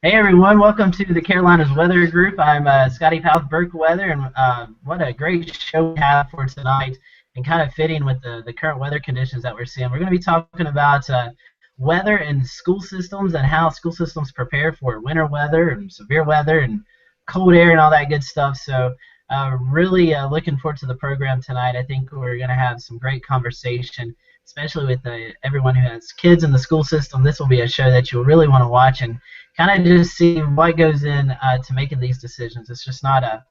Hey everyone, welcome to the Carolinas Weather Group. I'm Scotty Powell with Burke Weather, and what a great show we have for tonight, and kind of fitting with the current weather conditions that we're seeing. We're going to be talking about weather and school systems and how school systems prepare for winter weather and severe weather and cold air and all that good stuff. So, really looking forward to the program tonight. I think we're going to have some great conversation, especially with everyone who has kids in the school system. This will be a show that you'll really want to watch and kind of just see what goes in to making these decisions. It's just not a,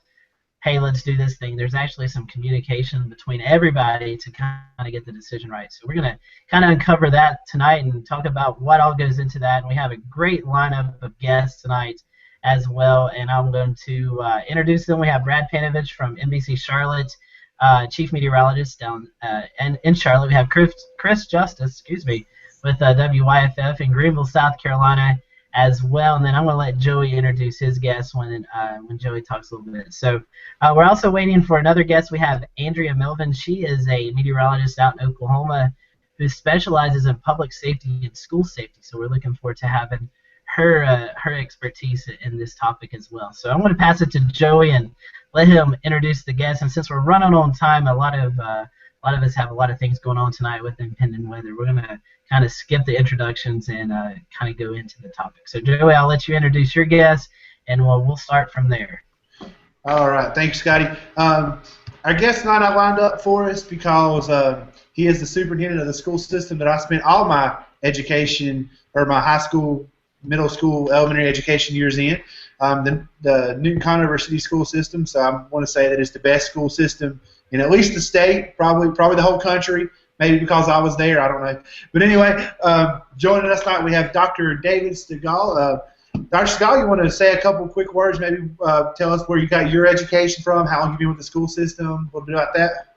hey, let's do this thing. There's actually some communication between everybody to kind of get the decision right. So we're going to kind of uncover that tonight and talk about what all goes into that. And we have a great lineup of guests tonight as well. And I'm going to introduce them. We have Brad Panovich from NBC Charlotte, chief meteorologist down in Charlotte. We have Chris Justice, with WYFF in Greenville, South Carolina, as well, and then I'm going to let Joey introduce his guest when Joey talks a little bit. So we're also waiting for another guest. We have Andrea Melvin. She is a meteorologist out in Oklahoma who specializes in public safety and school safety. So we're looking forward to having her expertise in this topic as well. So I'm going to pass it to Joey and let him introduce the guest. And since we're running on time, a lot of us have a lot of things going on tonight with impending weather. We're going to kind of skip the introductions and kind of go into the topic. So, Joey, I'll let you introduce your guest, and we'll start from there. All right. Thanks, Scotty. Our guest not lined up for us because he is the superintendent of the school system that I spent all my education, or my high school, middle school, elementary education years in, the Newton-Conover City School System. So I want to say that it's the best school system in at least the state, probably the whole country. Maybe because I was there, I don't know. But anyway, joining us tonight we have Dr. David Stegall. Dr. Stegall, you want to say a couple quick words, maybe tell us where you got your education from, how long you've been with the school system, a little bit about that?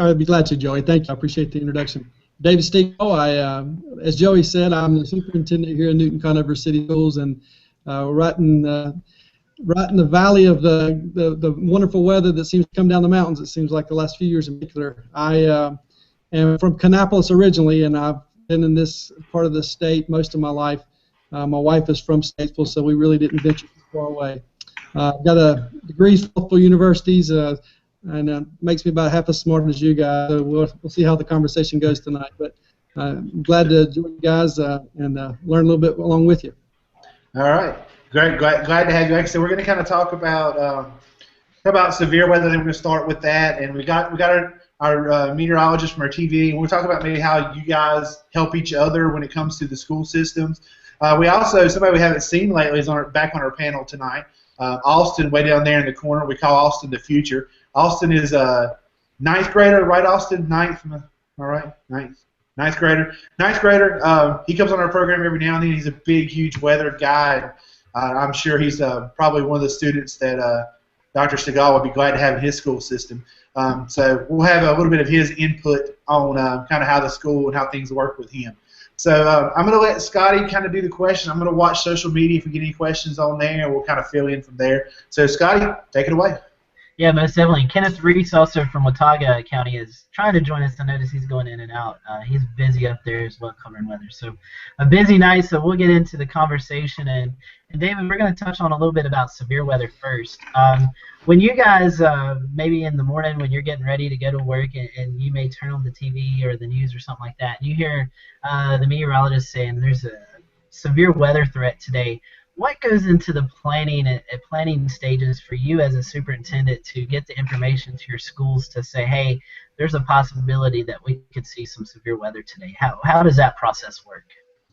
I'd be glad to, Joey. Thank you. I appreciate the introduction. David Stegall, as Joey said, I'm the superintendent here in Newton-Conover City Schools, and right in the valley of the wonderful weather that seems to come down the mountains, it seems like the last few years in particular. I am from Kannapolis originally, and I've been in this part of the state most of my life. My wife is from Statesville, so we really didn't venture too far away. I've got a degree from multiple universities, and makes me about half as smart as you guys. So we'll see how the conversation goes tonight. But I'm glad to join you guys and learn a little bit along with you. All right. Great, glad to have you. Like I said, we're going to kind of talk about severe weather. Then we're going to start with that, and we got our meteorologist from our TV, and we'll talk about maybe how you guys help each other when it comes to the school systems. We also, somebody we haven't seen lately is back on our panel tonight. Austin, way down there in the corner. We call Austin the future. Austin is a ninth grader, right? Austin, ninth. All right, ninth grader. He comes on our program every now and then. He's a big, huge weather guy. I'm sure he's probably one of the students that Dr. Stegall would be glad to have in his school system. So we'll have a little bit of his input on kind of how the school and how things work with him. So I'm going to let Scotty kind of do the question. I'm going to watch social media if we get any questions on there, and we'll kind of fill in from there. So, Scotty, take it away. Yeah, most definitely. Kenneth Reese, also from Watauga County, is trying to join us. I notice he's going in and out. He's busy up there as well covering weather. So a busy night, so we'll get into the conversation. And David, we're going to touch on a little bit about severe weather first. When you guys, maybe in the morning when you're getting ready to go to work and you may turn on the TV or the news or something like that, and you hear the meteorologist saying there's a severe weather threat today, what goes into the planning stages for you as a superintendent to get the information to your schools to say, hey, there's a possibility that we could see some severe weather today? How does that process work?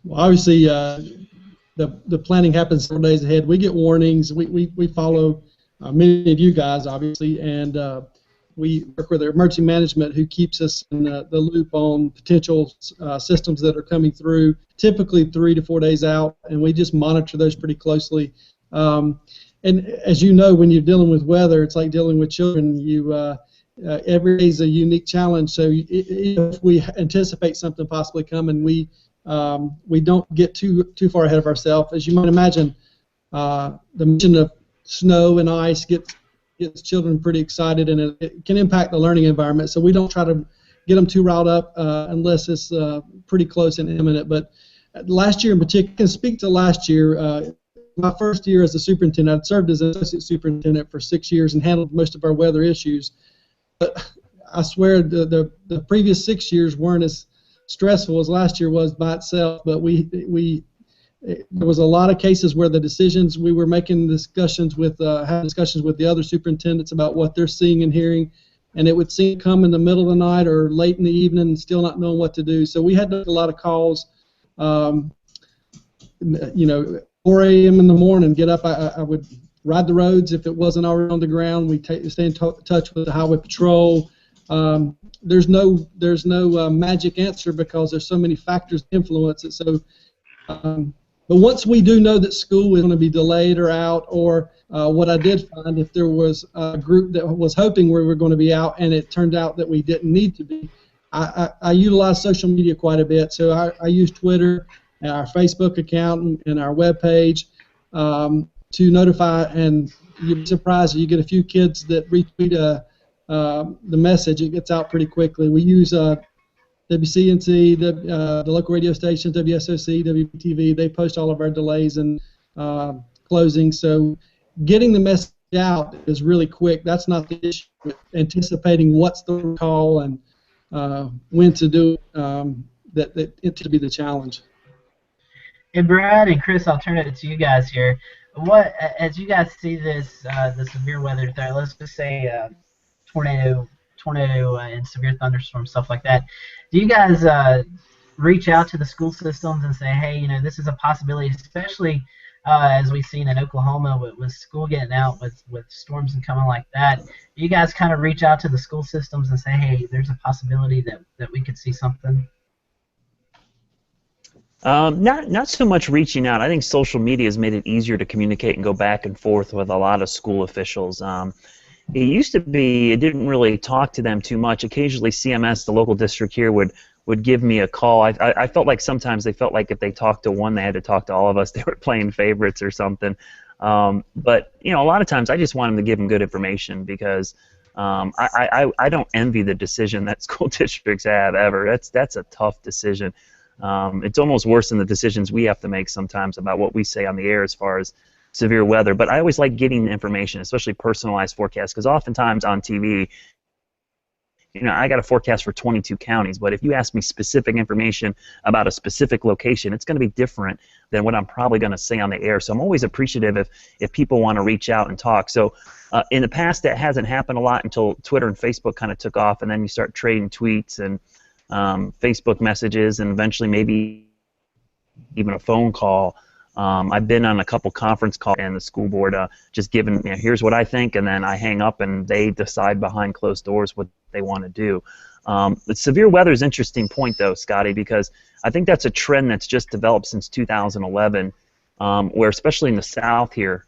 Well, obviously, the planning happens several days ahead. We get warnings. We follow many of you guys, obviously, and we work with our emergency management who keeps us in the loop on potential systems that are coming through, typically 3 to 4 days out, and we just monitor those pretty closely. And as you know, when you're dealing with weather, it's like dealing with children. Every day is a unique challenge, so if we anticipate something possibly coming, we don't get too far ahead of ourselves. As you might imagine, the mention of snow and ice gets children pretty excited, and it can impact the learning environment. So we don't try to get them too riled up unless it's pretty close and imminent. But last year in particular, I can speak to last year. My first year as a superintendent, I'd served as an associate superintendent for 6 years and handled most of our weather issues. But I swear the previous 6 years weren't as stressful as last year was by itself. But there was a lot of cases where the decisions we were making discussions with having discussions with the other superintendents about what they're seeing and hearing, and it would seem to come in the middle of the night or late in the evening and still not knowing what to do. So we had to make a lot of calls. 4 a.m. in the morning, get up. I would ride the roads if it wasn't already on the ground. We stay in touch with the highway patrol. There's no magic answer because there's so many factors that influence it. So, but once we do know that school is going to be delayed or out, or what I did find, if there was a group that was hoping we were going to be out and it turned out that we didn't need to be, I utilize social media quite a bit. So I use Twitter, our Facebook account, and our webpage to notify, and you'd be surprised if you get a few kids that retweet the message. It gets out pretty quickly. We use WCNC, the local radio stations, WSOC, WBTV. They post all of our delays and closings. So getting the message out is really quick. That's not the issue. Anticipating what's the call and when to do it to be the challenge. And Brad and Chris, I'll turn it to you guys here. What, as you guys see this, the severe weather threat, let's just say tornado and severe thunderstorm, stuff like that, do you guys reach out to the school systems and say, hey, this is a possibility, especially as we've seen in Oklahoma with school getting out with storms and coming like that? Do you guys kind of reach out to the school systems and say, hey, there's a possibility that we could see something? Not so much reaching out. I think social media has made it easier to communicate and go back and forth with a lot of school officials. It used to be it didn't really talk to them too much. Occasionally CMS, the local district here, would give me a call. I felt like sometimes they felt like if they talked to one, they had to talk to all of us. They were playing favorites or something. But a lot of times I just want them to give them good information because I don't envy the decision that school districts have ever. That's a tough decision. It's almost worse than the decisions we have to make sometimes about what we say on the air as far as severe weather. But I always like getting the information, especially personalized forecasts, because oftentimes on TV, I got a forecast for 22 counties, but if you ask me specific information about a specific location, it's going to be different than what I'm probably going to say on the air. So I'm always appreciative if people want to reach out and talk. So in the past, that hasn't happened a lot until Twitter and Facebook kind of took off, and then you start trading tweets and Facebook messages, and eventually maybe even a phone call. I've been on a couple conference calls and the school board just giving, here's what I think, and then I hang up and they decide behind closed doors what they want to do. The severe weather is an interesting point, though, Scotty, because I think that's a trend that's just developed since 2011, where especially in the South here,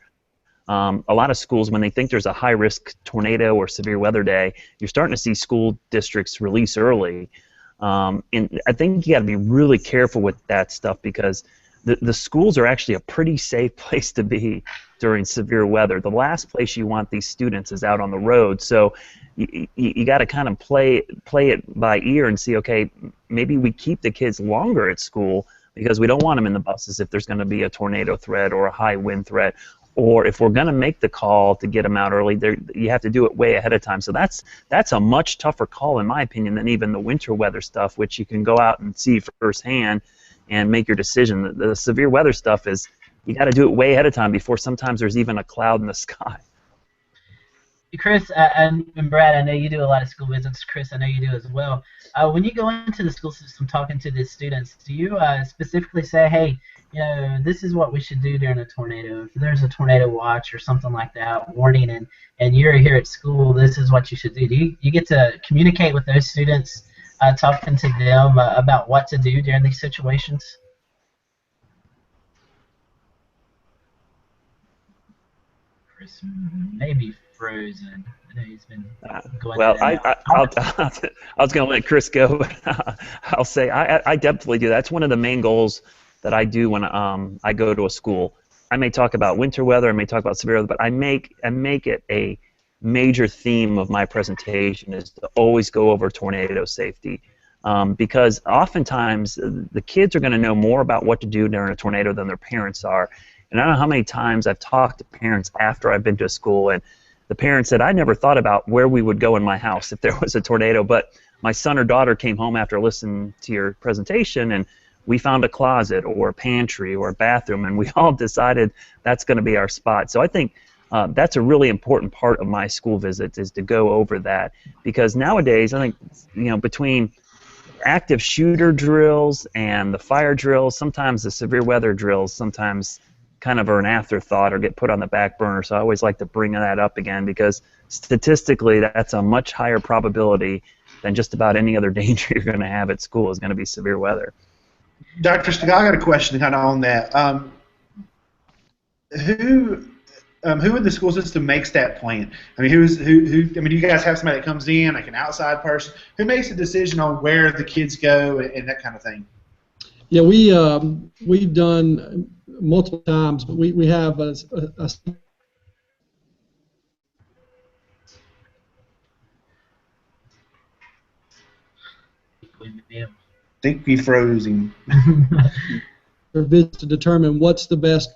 a lot of schools, when they think there's a high-risk tornado or severe weather day, you're starting to see school districts release early. And I think you got to be really careful with that stuff because the schools are actually a pretty safe place to be during severe weather. The last place you want these students is out on the road. So you got to kind of play it by ear and see, okay, maybe we keep the kids longer at school because we don't want them in the buses if there's going to be a tornado threat or a high wind threat. Or if we're going to make the call to get them out early, you have to do it way ahead of time. So that's a much tougher call, in my opinion, than even the winter weather stuff, which you can go out and see firsthand and make your decision. The severe weather stuff is you got to do it way ahead of time before sometimes there's even a cloud in the sky. Chris and Brad, I know you do a lot of school visits. Chris, I know you do as well. When you go into the school system talking to the students, do you specifically say, hey, this is what we should do during a tornado? If there's a tornado watch or something like that, warning, and you're here at school, this is what you should do. Do you get to communicate with those students, talking to them about what to do during these situations? Chris may be frozen. I know he's been going. Well, I was going to let Chris go, but I'll say I definitely do. That's one of the main goals that I do when I go to a school. I may talk about winter weather, I may talk about severe weather, but I make it a major theme of my presentation is to always go over tornado safety. because oftentimes the kids are going to know more about what to do during a tornado than their parents are. And I don't know how many times I've talked to parents after I've been to a school, and the parents said, I never thought about where we would go in my house if there was a tornado, but my son or daughter came home after listening to your presentation, and we found a closet or a pantry or a bathroom, and we all decided that's going to be our spot. So I think that's a really important part of my school visits, is to go over that, because nowadays I think, you know, between active shooter drills and the fire drills, sometimes the severe weather drills sometimes kind of are an afterthought or get put on the back burner. So I always like to bring that up again, because statistically that's a much higher probability than just about any other danger you're going to have at school is going to be severe weather. Dr. Stegall, I got a question kind of on that. Who in the school system makes that plan? I mean, who? I mean, do you guys have somebody that comes in, like an outside person, who makes a decision on where the kids go and that kind of thing? Yeah, we've done multiple times, but we have a I think we froze him. visit to determine what's the best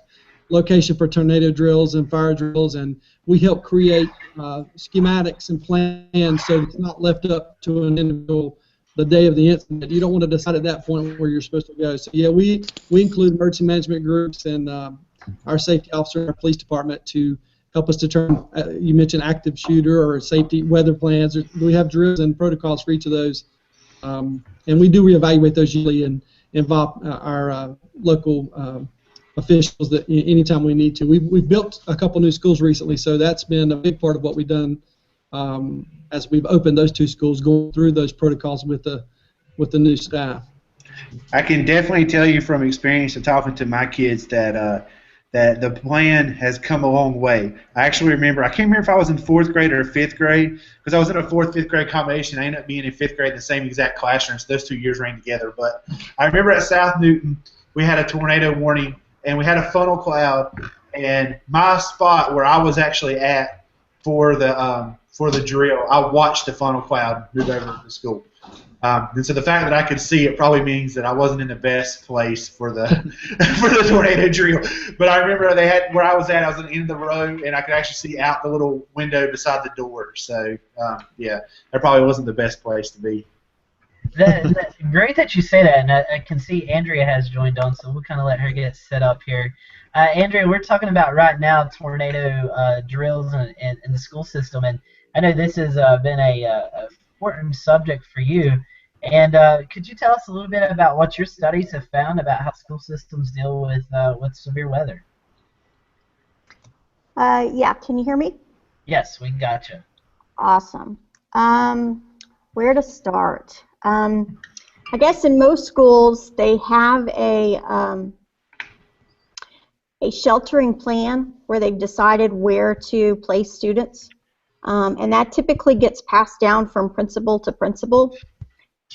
location for tornado drills and fire drills, and we help create schematics and plans so it's not left up to an individual the day of the incident. You don't want to decide at that point where you're supposed to go. So yeah, we include emergency management groups and our safety officer, our police department, to help us determine. You mentioned active shooter or safety weather plans. We have drills and protocols for each of those, and we do reevaluate those usually and involve our local officials that anytime we need to. We've built a couple new schools recently, so that's been a big part of what we've done as we've opened those two schools, going through those protocols with the new staff. I can definitely tell you from experience of talking to my kids that that the plan has come a long way. I actually remember, I can't remember if I was in 4th grade or 5th grade, because I was in a 4th, 5th grade combination. I ended up being in 5th grade in the same exact classroom, so those 2 years ran together. But I remember at South Newton, we had a tornado warning, and we had a funnel cloud, and my spot where I was actually at for the drill, I watched the funnel cloud move over to the school. And so the fact that I could see it probably means that I wasn't in the best place for the for the tornado drill. But I remember they had where I was at. I was at the end of the row, and I could actually see out the little window beside the door. So yeah, that probably wasn't the best place to be. That's great that you say that, and I can see Andrea has joined on, so we'll kind of let her get set up here. Andrea, we're talking about right now tornado drills in the school system, and I know this has been a important subject for you. And could you tell us a little bit about what your studies have found about how school systems deal with severe weather? Yeah, can you hear me? Yes, we got you. Awesome. Where to start? I guess in most schools they have a sheltering plan where they've decided where to place students, and that typically gets passed down from principal to principal.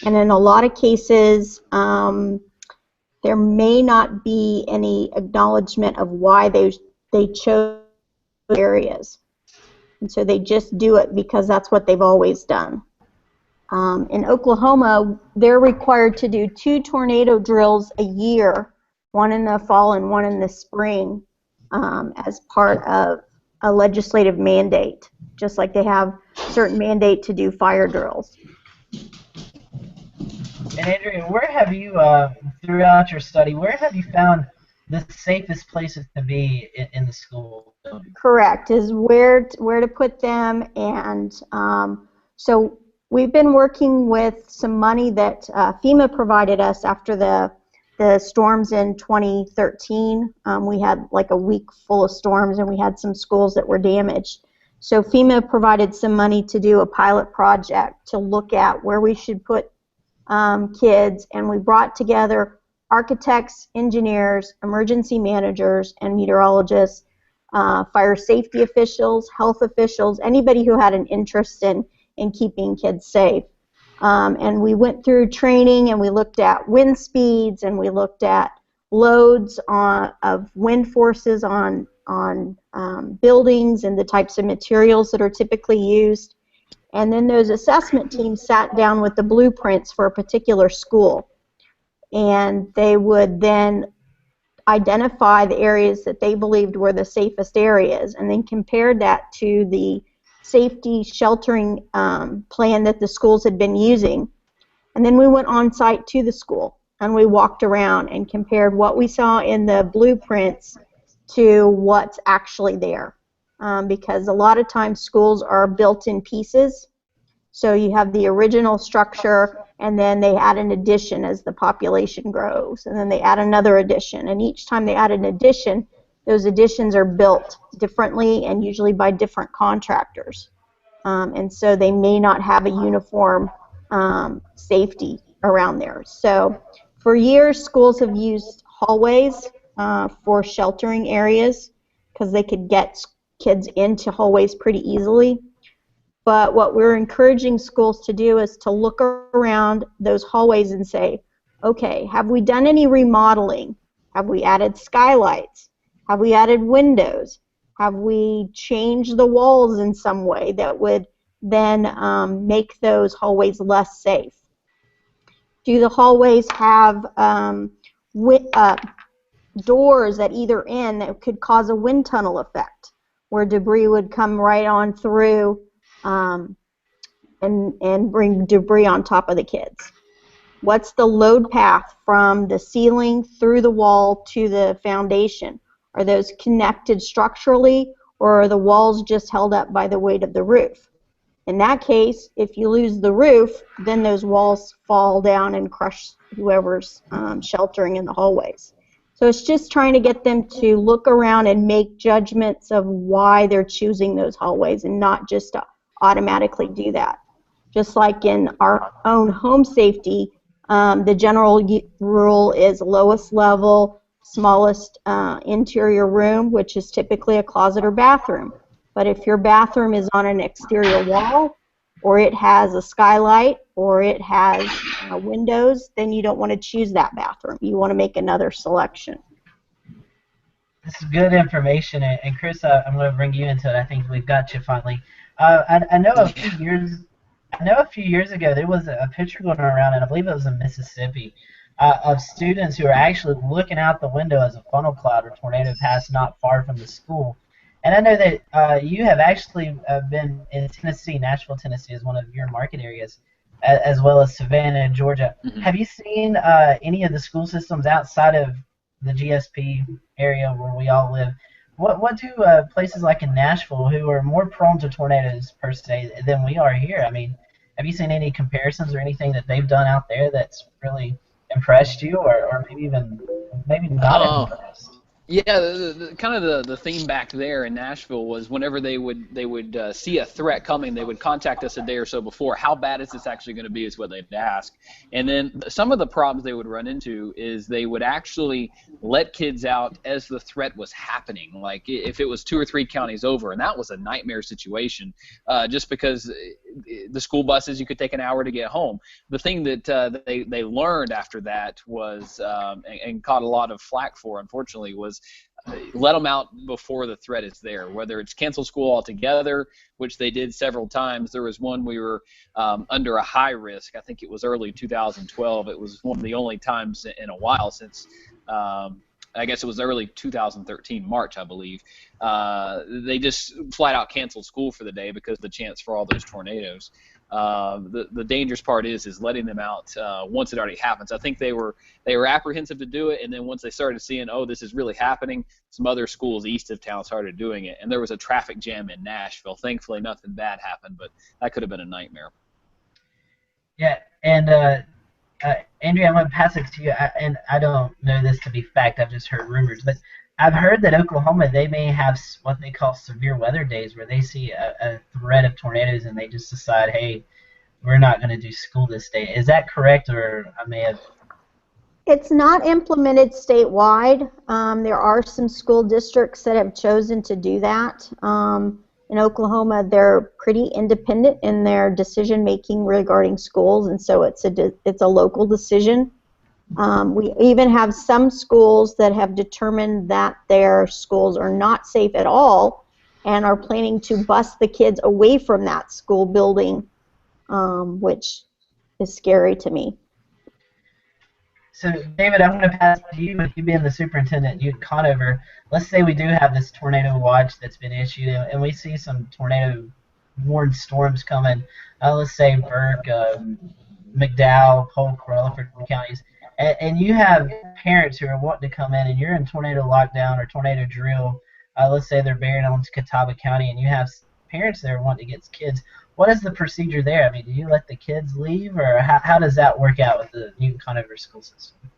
And in a lot of cases, there may not be any acknowledgement of why they chose areas, and so they just do it because that's what they've always done. In Oklahoma, they're required to do 2 tornado drills a year, one in the fall and one in the spring, as part of a legislative mandate, just like they have certain mandate to do fire drills. And Andrea, where have you, throughout your study, where have you found the safest places to be in the school? Correct, is where to put them, and so we've been working with some money that FEMA provided us after the storms in 2013. We had like a week full of storms, and we had some schools that were damaged. So FEMA provided some money to do a pilot project to look at where we should put kids, and we brought together architects, engineers, emergency managers, and meteorologists, fire safety officials, health officials, anybody who had an interest in keeping kids safe. And we went through training, and we looked at wind speeds, and we looked at loads of wind forces on buildings and the types of materials that are typically used. And then those assessment teams sat down with the blueprints for a particular school. And they would then identify the areas that they believed were the safest areas, and then compared that to the safety sheltering plan that the schools had been using. And then we went on site to the school, and we walked around and compared what we saw in the blueprints to what's actually there. Because a lot of times schools are built in pieces. So you have the original structure, and then they add an addition as the population grows, and then they add another addition. And each time they add an addition, those additions are built differently and usually by different contractors. And so they may not have a uniform safety around there. So for years, schools have used hallways for sheltering areas because they could get kids into hallways pretty easily. But what we're encouraging schools to do is to look around those hallways and say, okay, have we done any remodeling? Have we added skylights? Have we added windows? Have we changed the walls in some way that would then make those hallways less safe? Do the hallways have doors at either end that could cause a wind tunnel effect, where debris would come right on through and bring debris on top of the kids? What's the load path from the ceiling through the wall to the foundation? Are those connected structurally, or are the walls just held up by the weight of the roof? In that case, if you lose the roof, then those walls fall down and crush whoever's sheltering in the hallways. So it's just trying to get them to look around and make judgments of why they're choosing those hallways, and not just to automatically do that. Just like in our own home safety, the general rule is lowest level, smallest interior room, which is typically a closet or bathroom. But if your bathroom is on an exterior wall, or it has a skylight, or it has windows, then you don't want to choose that bathroom. You want to make another selection. This is good information, and Chris, I'm going to bring you into it. I think we've got you finally. I know a few years ago there was a picture going around, and I believe it was in Mississippi, of students who are actually looking out the window as a funnel cloud or tornado passed not far from the school. And I know that you have actually been in Tennessee. Nashville, Tennessee is one of your market areas, as well as Savannah, Georgia. Mm-hmm. Have you seen any of the school systems outside of the GSP area where we all live? What do places like in Nashville, who are more prone to tornadoes per se than we are here? I mean, have you seen any comparisons or anything that they've done out there that's really impressed you, or maybe not impressed? Yeah, the theme back there in Nashville was whenever they would see a threat coming, they would contact us a day or so before. How bad is this actually going to be is what they'd ask. And then some of the problems they would run into is they would actually let kids out as the threat was happening, like if it was 2 or 3 counties over, and that was a nightmare situation, just because the school buses, you could take an hour to get home. The thing that they learned after that was, and caught a lot of flack for, unfortunately, was let them out before the threat is there, whether it's cancel school altogether, which they did several times. There was one we were under a high risk. I think it was early 2012. It was one of the only times in a while since I guess it was early 2013, March, I believe. They just flat out canceled school for the day because of the chance for all those tornadoes. The dangerous part is letting them out once it already happens. I think they were apprehensive to do it, and then once they started seeing, oh, this is really happening, some other schools east of town started doing it, and there was a traffic jam in Nashville. Thankfully, nothing bad happened, but that could have been a nightmare. Yeah, and Andrea, I'm going to pass it to you, and I don't know this to be fact. I've just heard rumors, but I've heard that Oklahoma, they may have what they call severe weather days, where they see a threat of tornadoes and they just decide, hey, we're not going to do school this day. Is that correct, or I may have... It's not implemented statewide. There are some school districts that have chosen to do that. In Oklahoma, they're pretty independent in their decision-making regarding schools, and so it's a local decision. We even have some schools that have determined that their schools are not safe at all, and are planning to bus the kids away from that school building, which is scary to me. So, David, I'm going to pass to you. With you being the superintendent in Newton-Conover, let's say we do have this tornado watch that's been issued, and we see some tornado-warned storms coming. Let's say Burke, McDowell, Polk, Rutherford counties, and you have parents who are wanting to come in, and you're in tornado lockdown or tornado drill. Let's say they're bearing on Catawba County, and you have parents there wanting to get kids. What is the procedure there? I mean, do you let the kids leave, or how does that work out with the Newton-Conover school system?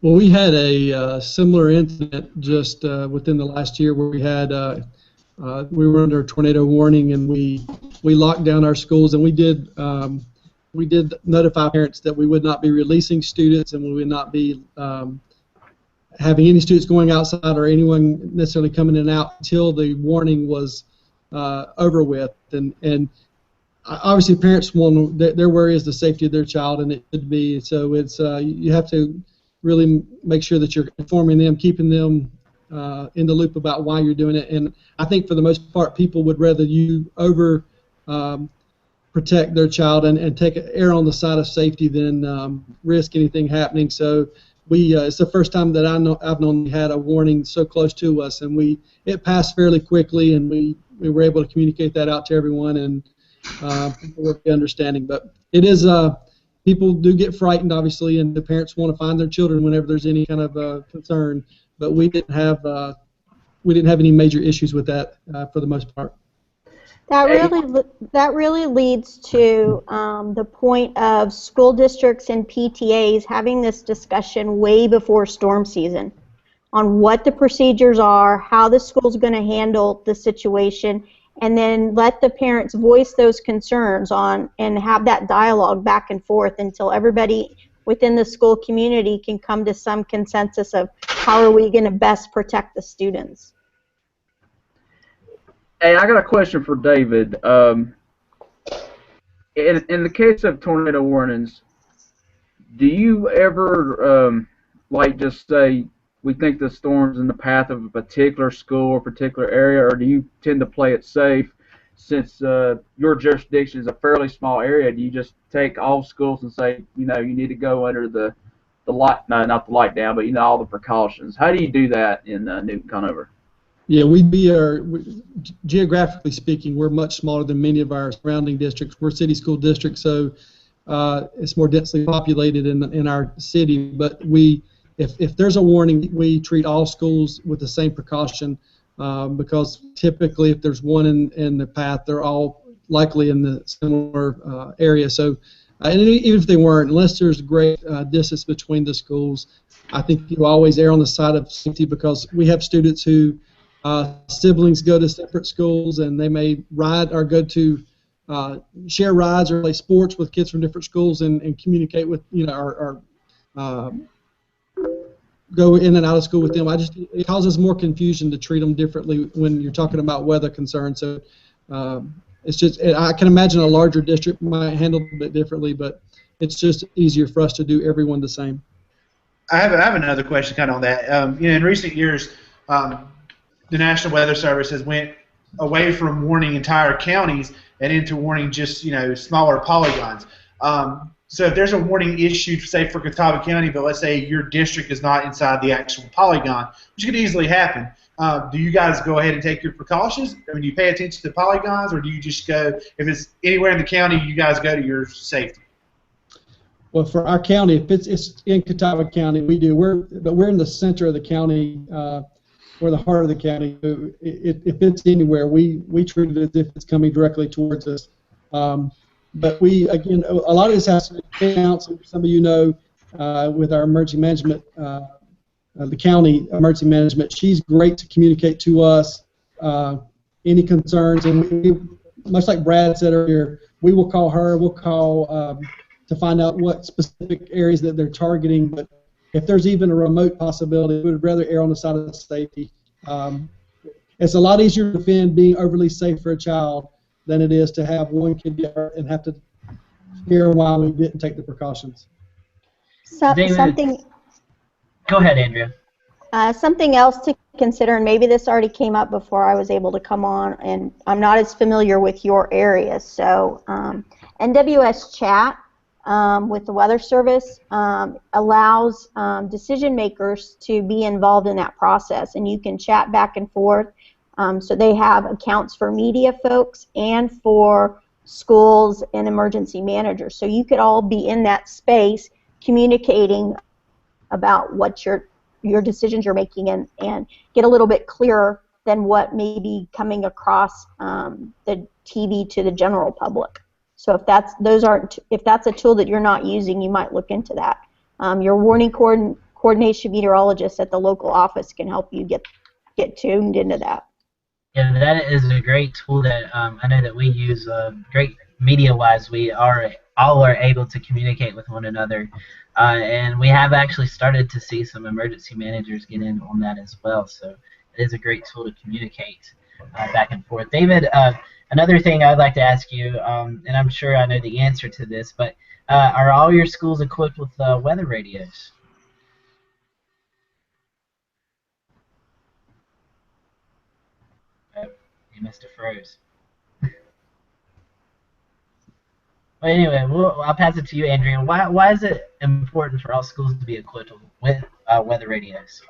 Well, we had a similar incident just within the last year where we had we were under a tornado warning, and we locked down our schools, and we did notify parents that we would not be releasing students, and we would not be having any students going outside or anyone necessarily coming in and out until the warning was over with. And obviously parents their worry is the safety of their child, and it should be. So it's you have to really make sure that you're informing them, keeping them in the loop about why you're doing it. And I think for the most part, people would rather you protect their child and err on the side of safety than risk anything happening. So it's the first time that I've known we had a warning so close to us, and it passed fairly quickly, and we were able to communicate that out to everyone, and people were understanding. But it is people do get frightened, obviously, and the parents want to find their children whenever there's any kind of concern. But we didn't have any major issues with that for the most part. That really leads to the point of school districts and PTAs having this discussion way before storm season on what the procedures are, how the school's going to handle the situation, and then let the parents voice those concerns and have that dialogue back and forth until everybody within the school community can come to some consensus of how are we going to best protect the students. Hey, I got a question for David. In the case of tornado warnings, do you ever like just say we think the storm's in the path of a particular school or particular area, or do you tend to play it safe since your jurisdiction is a fairly small area? Do you just take all schools and say, you need to go under the not the lockdown, but all the precautions? How do you do that in Newton-Conover? Yeah, geographically speaking, we're much smaller than many of our surrounding districts. We're city school districts, so it's more densely populated in our city. But if there's a warning, we treat all schools with the same precaution because typically if there's one in the path, they're all likely in the similar area. So, and even if they weren't, unless there's great distance between the schools, I think you always err on the side of safety because we have students who siblings go to separate schools, and they may ride or go to share rides or play sports with kids from different schools and communicate with, or go in and out of school with them. It causes more confusion to treat them differently when you're talking about weather concerns. So it's just, I can imagine a larger district might handle it a bit differently, but it's just easier for us to do everyone the same. I have another question kind of on that. In recent years, the National Weather Service has went away from warning entire counties and into warning just smaller polygons. So if there's a warning issued, say for Catawba County, but let's say your district is not inside the actual polygon, which could easily happen, do you guys go ahead and take your precautions? I mean, do you pay attention to the polygons, or do you just go, if it's anywhere in the county, you guys go to your safety? Well, for our county, if it's in Catawba County, we do. We're in the center of the county. Or the heart of the county. If it's anywhere, we treat it as if it's coming directly towards us. But again, a lot of this has to do with some of with our emergency management, the county emergency management. She's great to communicate to us any concerns, and we, much like Brad said earlier, we will call her. We'll call to find out what specific areas that they're targeting. But if there's even a remote possibility, we would rather err on the side of the safety. It's a lot easier to defend being overly safe for a child than it is to have one kid get hurt and have to fear why we didn't take the precautions. David, go ahead, Andrea. Something else to consider, and maybe this already came up before I was able to come on, and I'm not as familiar with your area, so NWS Chat with the Weather Service allows decision makers to be involved in that process, and you can chat back and forth. So they have accounts for media folks and for schools and emergency managers. So you could all be in that space communicating about what your decisions you're making and get a little bit clearer than what may be coming across the TV to the general public. So if that's a tool that you're not using, you might look into that. Your warning coordination meteorologist at the local office can help you get tuned into that. Yeah, that is a great tool that I know that we use. Great media-wise, we all are able to communicate with one another, and we have actually started to see some emergency managers get in on that as well. So it is a great tool to communicate back and forth. David, another thing I'd like to ask you, and I'm sure I know the answer to this, but are all your schools equipped with weather radios? You must have froze. Well, anyway, I'll pass it to you, Andrea. Why is it important for all schools to be equipped with weather radios?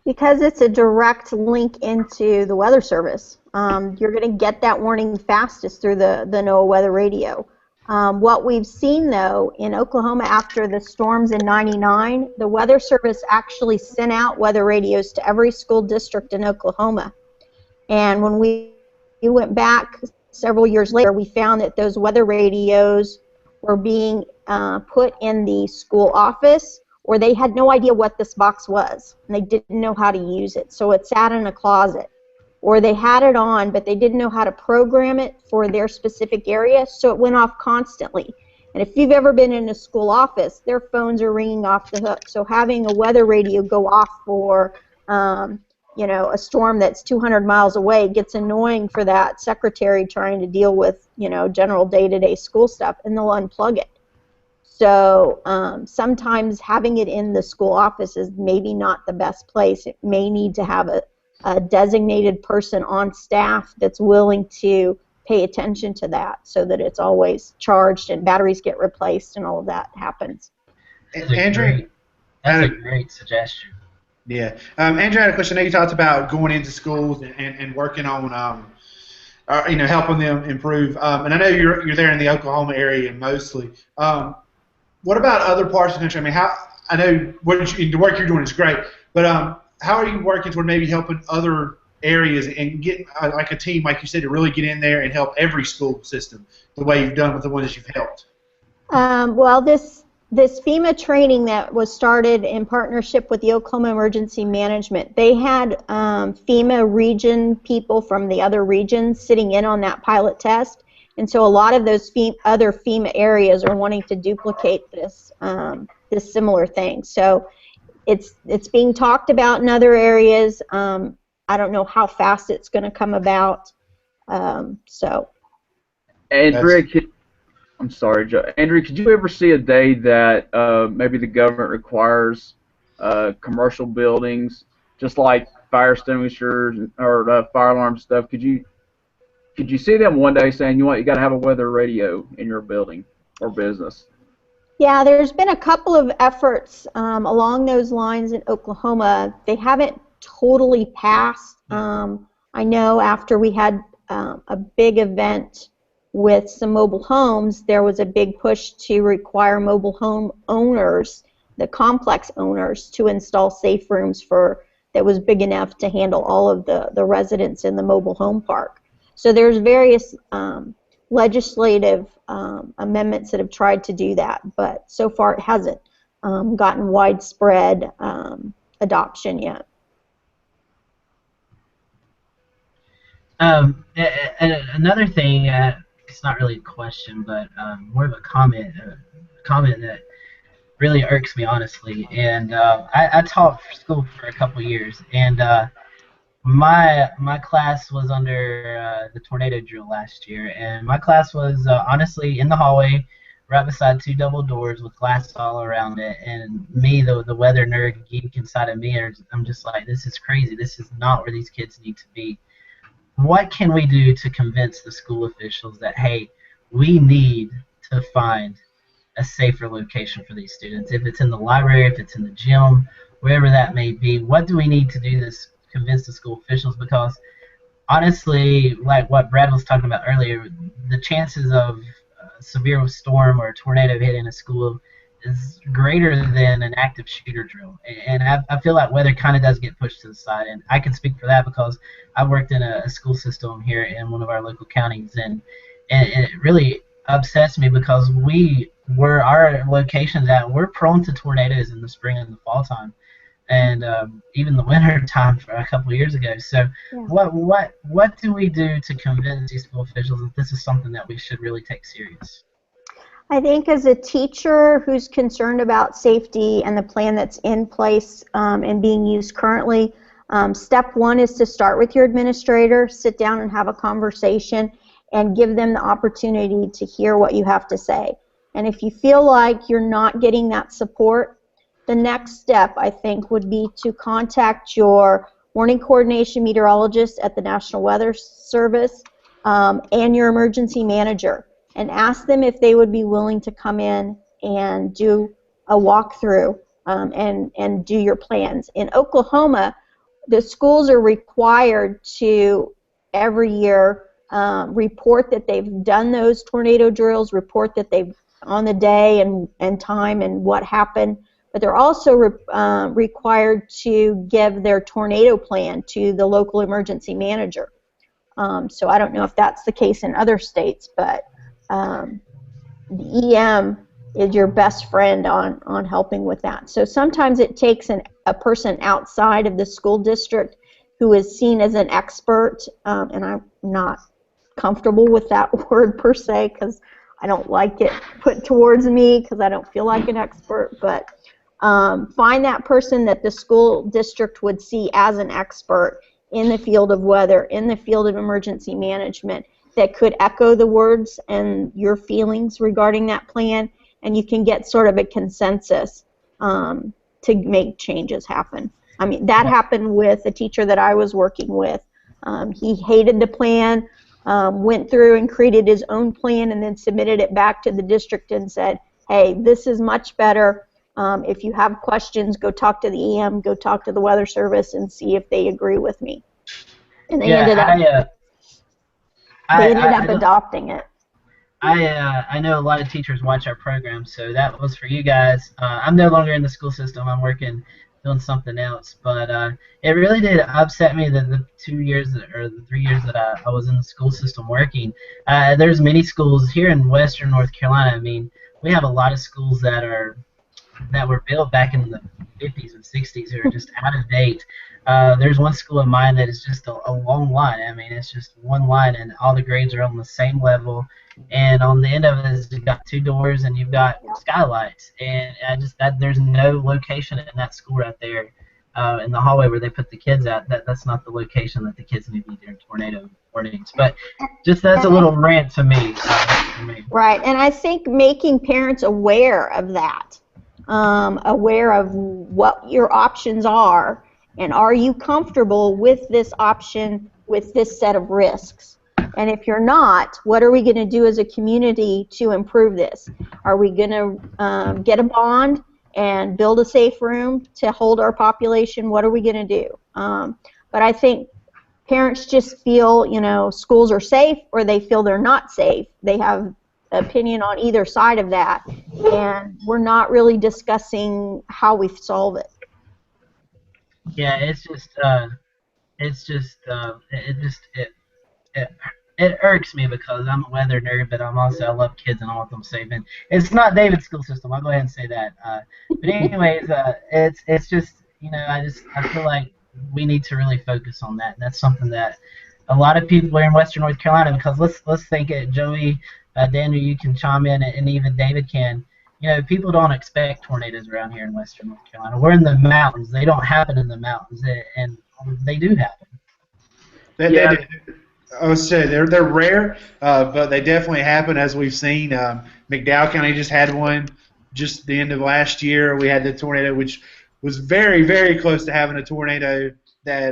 Because it's a direct link into the Weather Service. You're going to get that warning fastest through the NOAA weather radio. What we've seen, though, in Oklahoma after the storms in '99, the Weather Service actually sent out weather radios to every school district in Oklahoma. And when we went back several years later, we found that those weather radios were being put in the school office, or they had no idea what this box was, and they didn't know how to use it. So it sat in a closet. Or they had it on, but they didn't know how to program it for their specific area, so it went off constantly. And if you've ever been in a school office, their phones are ringing off the hook. So having a weather radio go off for a storm that's 200 miles away gets annoying for that secretary trying to deal with, general day-to-day school stuff, and they'll unplug it. So sometimes having it in the school office is maybe not the best place. It may need to have a designated person on staff that's willing to pay attention to that so that it's always charged and batteries get replaced and all of that happens. Andrea, that's a great suggestion. Yeah. Andrea, I had a question. I know you talked about going into schools and working on, helping them improve. And I know you're there in the Oklahoma area mostly. What about other parts of the country? I mean, I know the work you're doing is great, but how are you working toward maybe helping other areas and getting like a team, like you said, to really get in there and help every school system the way you've done with the ones that you've helped? Well, this FEMA training that was started in partnership with the Oklahoma Emergency Management, they had FEMA region people from the other regions sitting in on that pilot test, and so a lot of those other FEMA areas are wanting to duplicate this similar thing. So it's being talked about in other areas. I don't know how fast it's going to come about. Andrea, I'm sorry, Joe. Andrea, could you ever see a day that maybe the government requires commercial buildings, just like fire extinguishers or fire alarm stuff? Could you see them one day saying, you got to have a weather radio in your building or business? Yeah, there's been a couple of efforts along those lines in Oklahoma. They haven't totally passed. I know after we had a big event with some mobile homes, there was a big push to require mobile home owners, the complex owners, to install safe rooms that was big enough to handle all of the residents in the mobile home park. So there's various legislative amendments that have tried to do that, but so far it hasn't gotten widespread adoption yet. Another thing, it's not really a question, but more of a comment that really irks me, honestly. And I taught school for a couple years, and my class was under the tornado drill last year, and my class was honestly in the hallway right beside two double doors with glass all around it. And me, the weather nerd geek inside of me, I'm just like, this is crazy. This is not where these kids need to be. What can we do to convince the school officials that, hey, we need to find a safer location for these students? If it's in the library, if it's in the gym, wherever that may be, what do we need to do to convince the school officials? Because honestly, like what Brad was talking about earlier, the chances of a severe storm or a tornado hitting a school is greater than an active shooter drill. And I feel like weather kind of does get pushed to the side. And I can speak for that because I worked in a school system here in one of our local counties, and it really upsets me because our locations we're prone to tornadoes in the spring and the fall time, and even the winter time for a couple of years ago. So what do we do to convince these school officials that this is something that we should really take serious? I think as a teacher who's concerned about safety and the plan that's in place and being used currently, step one is to start with your administrator, sit down and have a conversation and give them the opportunity to hear what you have to say. And if you feel like you're not getting that support, the next step, I think, would be to contact your warning coordination meteorologist at the National Weather Service and your emergency manager, and ask them if they would be willing to come in and do a walkthrough and do your plans. In Oklahoma, the schools are required to every year report that they've done those tornado drills, report that they've on the day and time and what happened, but they're also required to give their tornado plan to the local emergency manager. So I don't know if that's the case in other states, but the EM is your best friend on helping with that. So sometimes it takes a person outside of the school district who is seen as an expert, and I'm not comfortable with that word per se because I don't like it put towards me because I don't feel like an expert, but find that person that the school district would see as an expert in the field of weather, in the field of emergency management, that could echo the words and your feelings regarding that plan, and you can get sort of a consensus to make changes happen. I mean, that happened with a teacher that I was working with. He hated the plan, went through and created his own plan and then submitted it back to the district and said, hey, this is much better. If you have questions, go talk to the EM, go talk to the Weather Service and see if they agree with me. And they ended up adopting it. I know a lot of teachers watch our program, so that was for you guys. I'm no longer in the school system. I'm working doing something else, but it really did upset me that the 2 years or the 3 years that I was in the school system working. There's many schools here in Western North Carolina. I mean, we have a lot of schools that were built back in the 50s and 60s who are just out of date. There's one school of mine that is just a long line. I mean, it's just one line, and all the grades are on the same level. And on the end of it is you've got two doors and you've got skylights. And there's no location in that school right there in the hallway where they put the kids at. That's not the location that the kids need to be during tornado warnings. But just that's a little rant to me. Right, and I think making parents aware of that, aware of what your options are, and are you comfortable with this option, with this set of risks? And if you're not, what are we going to do as a community to improve this? Are we going to get a bond and build a safe room to hold our population? What are we going to do? But I think parents just feel, schools are safe, or they feel they're not safe. They have opinion on either side of that, and we're not really discussing how we solve it. Yeah, it irks me because I'm a weather nerd, but I love kids and I want them safe. And it's not David's school system. I'll go ahead and say that. But anyways, it's just I feel like we need to really focus on that. And that's something that a lot of people are in Western North Carolina, because let's think it. Joey, Daniel, you can chime in, and even David can. People don't expect tornadoes around here in Western North Carolina. We're in the mountains. They don't happen in the mountains, and they do happen. They do. I would say they're rare, but they definitely happen, as we've seen. McDowell County just had one just the end of last year. We had the tornado, which was very, very close to having a tornado that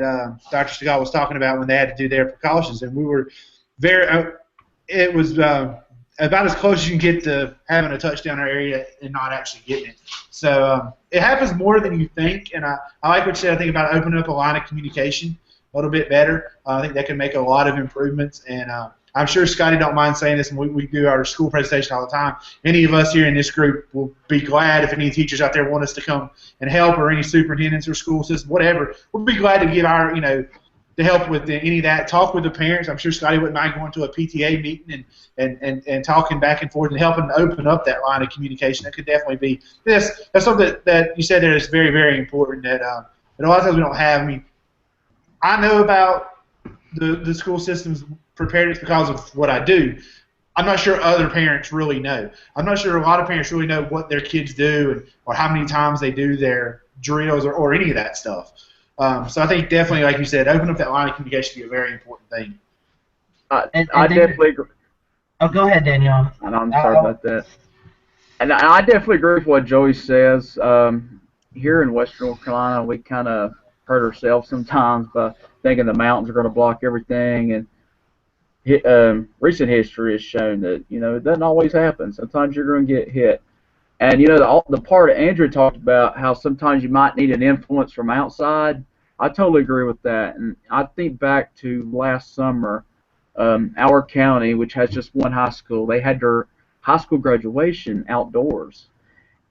Dr. Stegall was talking about when they had to do their precautions. And we were very it was about as close as you can get to having a touchdown area and not actually getting it. So it happens more than you think, and I like what you said. I think about opening up a line of communication a little bit better. I think that can make a lot of improvements, and I'm sure Scotty don't mind saying this, and we do our school presentation all the time. Any of us here in this group will be glad if any teachers out there want us to come and help, or any superintendents or school systems, whatever. We'll be glad to give our, to help with any of that. Talk with the parents. I'm sure Scotty wouldn't mind going to a PTA meeting and talking back and forth and helping open up that line of communication. That could definitely be this. That's something that you said there is very, very important that a lot of times we don't have. I mean, I know about the school system's preparedness because of what I do. I'm not sure other parents really know. I'm not sure a lot of parents really know what their kids do or how many times they do their drills or any of that stuff. So I think definitely, like you said, open up that line of communication would be a very important thing. I definitely agree. Oh, go ahead, Daniel. I'm sorry about that. And I definitely agree with what Joey says. Here in Western North Carolina, we kind of hurt ourselves sometimes by thinking the mountains are going to block everything. And recent history has shown that, it doesn't always happen. Sometimes you're going to get hit. And, the part Andrea talked about, how sometimes you might need an influence from outside, I totally agree with that. And I think back to last summer, our county, which has just one high school, they had their high school graduation outdoors.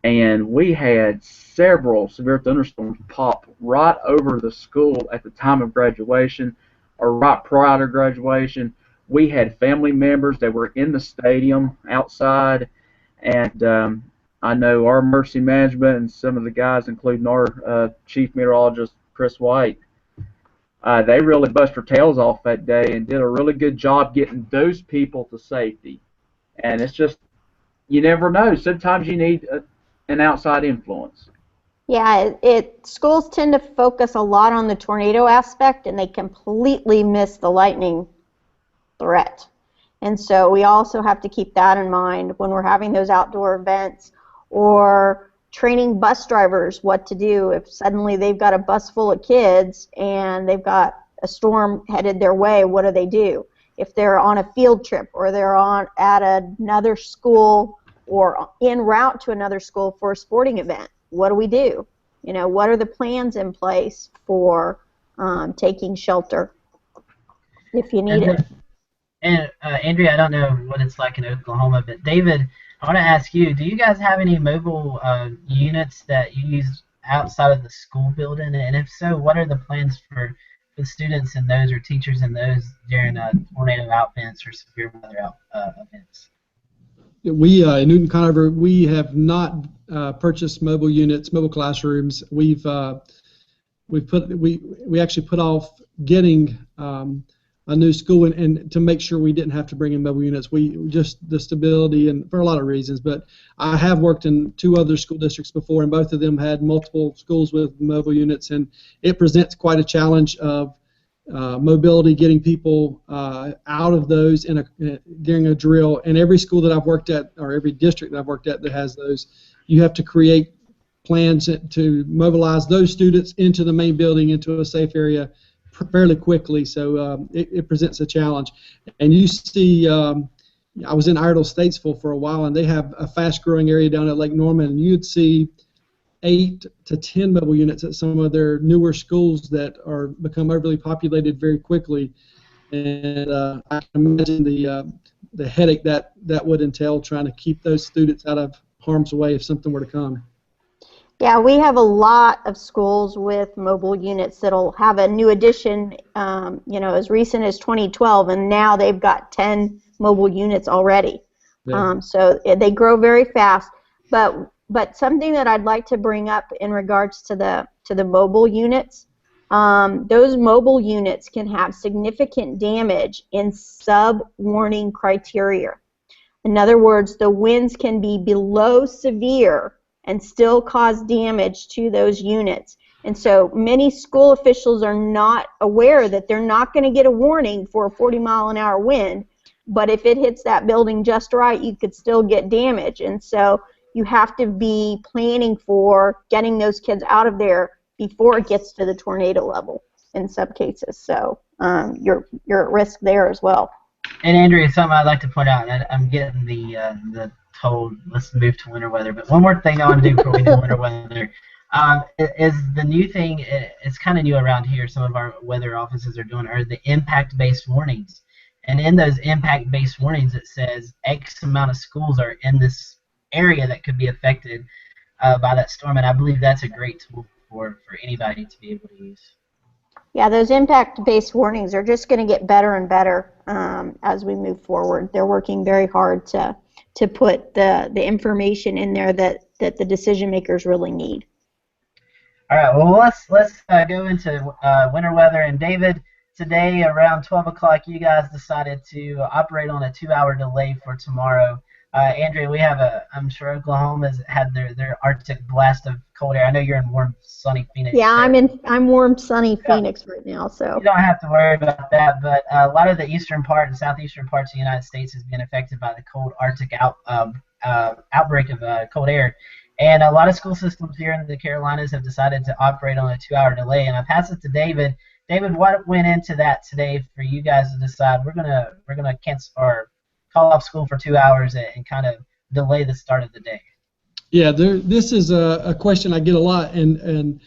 And we had several severe thunderstorms pop right over the school at the time of graduation or right prior to graduation. We had family members that were in the stadium outside, and I know our emergency management and some of the guys, including our chief meteorologist, Chris White, they really bust their tails off that day and did a really good job getting those people to safety. And it's just, you never know. Sometimes you need an outside influence. Yeah, schools tend to focus a lot on the tornado aspect, and they completely miss the lightning threat. And so we also have to keep that in mind when we're having those outdoor events, or training bus drivers what to do if suddenly they've got a bus full of kids and they've got a storm headed their way. What do they do? If they're on a field trip or they're at another school or en route to another school for a sporting event, what do we do? What are the plans in place for taking shelter if you need it? And Andrea, I don't know what it's like in Oklahoma, but David, I want to ask you, do you guys have any mobile units that you use outside of the school building? And if so, what are the plans for the students in those or teachers in those during tornado events or severe weather events? We in Newton-Conover, we have not purchased mobile units, mobile classrooms. We actually put off getting a new school and to make sure we didn't have to bring in mobile units. We just the stability and for a lot of reasons. But I have worked in 2 other school districts before, and both of them had multiple schools with mobile units, and it presents quite a challenge of mobility, getting people out of those during a drill. And every school that I've worked at, or every district that I've worked at that has those, you have to create plans to mobilize those students into the main building, into a safe area fairly quickly. So it presents a challenge. And you see, I was in Iredell Statesville for a while, and they have a fast-growing area down at Lake Norman, and you'd see 8 to 10 mobile units at some of their newer schools that are become overly populated very quickly. And I can imagine the headache that would entail trying to keep those students out of harm's way if something were to come. Yeah, we have a lot of schools with mobile units that'll have a new addition, as recent as 2012, and now they've got 10 mobile units already. Yeah. So they grow very fast. But something that I'd like to bring up in regards to the mobile units, those mobile units can have significant damage in sub-warning criteria. In other words, the winds can be below severe and still cause damage to those units. And so many school officials are not aware that they're not going to get a warning for a 40-mile-an-hour wind but if it hits that building just right, you could still get damage. And so you have to be planning for getting those kids out of there before it gets to the tornado level in some cases. So you're at risk there as well. And Andrea, something I'd like to point out, and I'm getting the told let's move to winter weather, but one more thing I want to do before we do winter weather is the new thing. It's kind of new around here. Some of our weather offices are doing are the impact-based warnings, and in those impact-based warnings, it says X amount of schools are in this area that could be affected by that storm, and I believe that's a great tool for anybody to be able to use. Yeah, those impact-based warnings are just going to get better and better as we move forward. They're working very hard to put the information in there that the decision makers really need. All right, well, let's go into winter weather. And David, today around 12 o'clock, you guys decided to operate on a 2-hour delay for tomorrow. Andrea, we have I'm sure Oklahoma's had their Arctic blast of cold air. I know you're in warm, sunny Phoenix. Yeah, I'm warm, sunny Phoenix right now, so. You don't have to worry about that, but a lot of the eastern part and southeastern parts of the United States has been affected by the cold Arctic outbreak of cold air. And a lot of school systems here in the Carolinas have decided to operate on a 2-hour delay. And I pass it to David. David, what went into that today for you guys to decide we're gonna cancel or call off school for 2 hours and kind of delay the start of the day? Yeah, this is a question I get a lot, and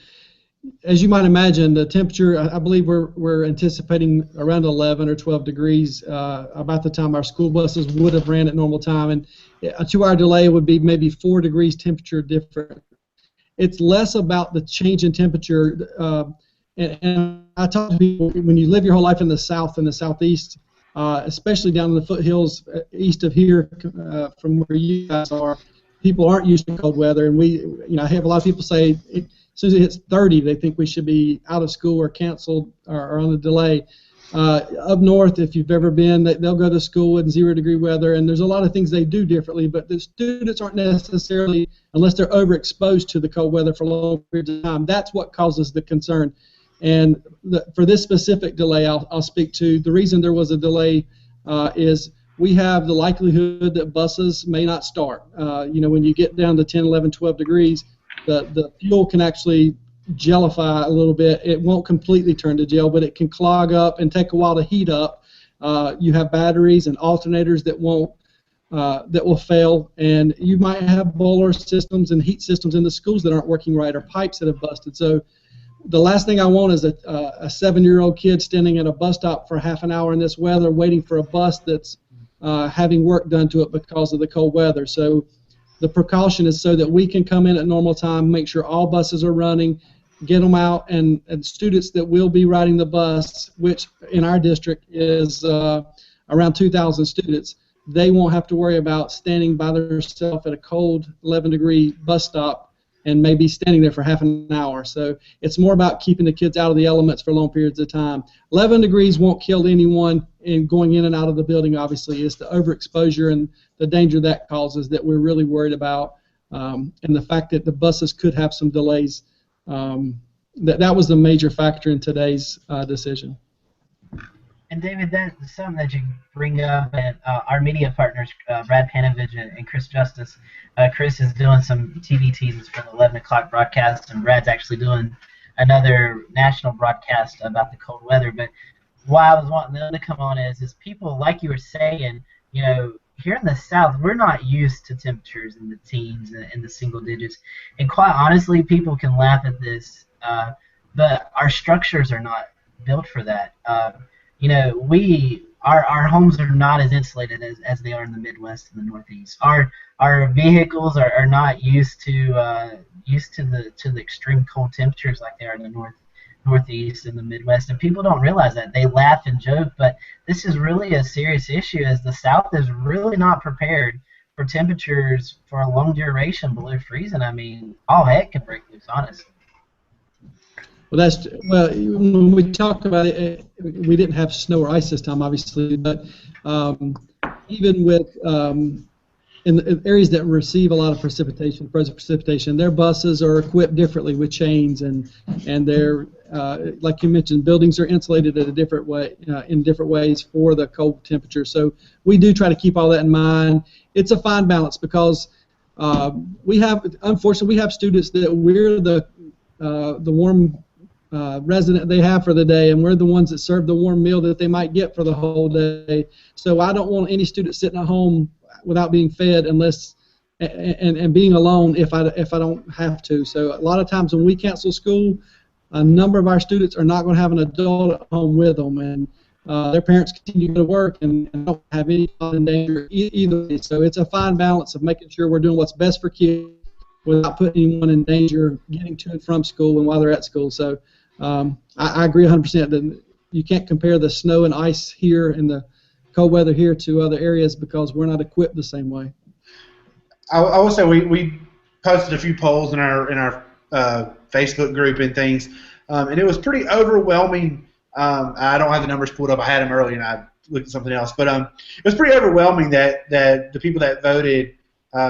as you might imagine, the temperature, I believe we're anticipating around 11 or 12 degrees about the time our school buses would have ran at normal time, and a 2-hour delay would be maybe 4 degrees temperature different. It's less about the change in temperature, and I talk to people, when you live your whole life in the South and the Southeast, especially down in the foothills east of here from where you guys are, people aren't used to cold weather, and I have a lot of people say as soon as it hits 30, they think we should be out of school or canceled or on a delay. Up north, if you've ever been, they'll go to school in 0-degree weather, and there's a lot of things they do differently, but the students aren't necessarily, unless they're overexposed to the cold weather for long periods of time. That's what causes the concern. And for this specific delay, I'll speak to. The reason there was a delay is we have the likelihood that buses may not start. When you get down to 10, 11, 12 degrees, the fuel can actually gelify a little bit. It won't completely turn to gel, but it can clog up and take a while to heat up. You have batteries and alternators that will fail, and you might have boiler systems and heat systems in the schools that aren't working right, or pipes that have busted. So the last thing I want is a 7-year-old kid standing at a bus stop for half an hour in this weather waiting for a bus that's having work done to it because of the cold weather. So the precaution is so that we can come in at normal time, make sure all buses are running, get them out, and students that will be riding the bus, which in our district is around 2,000 students, they won't have to worry about standing by themselves at a cold 11-degree bus stop and maybe standing there for half an hour. So it's more about keeping the kids out of the elements for long periods of time. 11 degrees won't kill anyone in going in and out of the building, obviously. It's the overexposure and the danger that causes that we're really worried about, and the fact that the buses could have some delays. That was the major factor in today's decision. And David, that's something that you bring up, and our media partners, Brad Panovich and Chris Justice. Chris is doing some TV teases for the 11 o'clock broadcast, and Brad's actually doing another national broadcast about the cold weather. But why I was wanting them to come on is people, like you were saying, here in the South, we're not used to temperatures in the teens and the single digits. And quite honestly, people can laugh at this, but our structures are not built for that. Our homes are not as insulated as they are in the Midwest and the Northeast. Our vehicles are not used to the extreme cold temperatures like they are in the Northeast and the Midwest, and people don't realize that. They laugh and joke, but this is really a serious issue, as the South is really not prepared for temperatures for a long duration below freezing. I mean, all heck could break loose, honestly. Well, when we talk about it, we didn't have snow or ice this time, obviously, but even with in the areas that receive a lot of precipitation, their buses are equipped differently with chains, and they're like you mentioned, buildings are insulated in different ways for the cold temperature. So we do try to keep all that in mind. It's a fine balance because unfortunately, we have students that we're the warm resident they have for the day, and we're the ones that serve the warm meal that they might get for the whole day. So I don't want any student sitting at home without being fed unless and being alone if I don't have to. So a lot of times when we cancel school, a number of our students are not going to have an adult at home with them, and their parents continue to work and don't have any in danger either. So it's a fine balance of making sure we're doing what's best for kids without putting anyone in danger getting to and from school and while they're at school. So I agree 100% that you can't compare the snow and ice here and the cold weather here to other areas because we're not equipped the same way. I will say we posted a few polls in our Facebook group and things, and it was pretty overwhelming. I don't have the numbers pulled up. I had them earlier and I looked at something else, but it was pretty overwhelming that the people that voted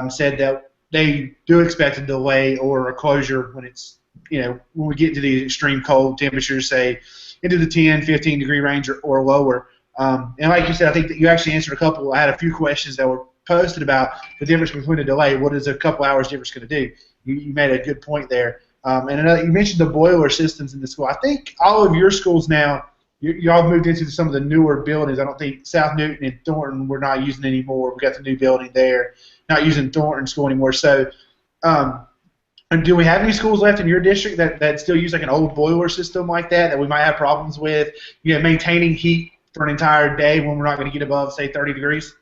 said that they do expect a delay or a closure when it's when we get into the extreme cold temperatures, say into the 10, 15 degree range or lower. And like you said, I think that you actually answered a couple. I had a few questions that were posted about the difference between a delay. What is a couple hours difference going to do? You made a good point there. And you mentioned the boiler systems in the school. I think all of your schools now, y'all moved into some of the newer buildings. I don't think South Newton and Thornton we're not using anymore. We've got the new building there. Not using Thornton School anymore. So and do we have any schools left in your district that still use like an old boiler system like that we might have problems with, maintaining heat for an entire day when we're not going to get above, say, 30 degrees?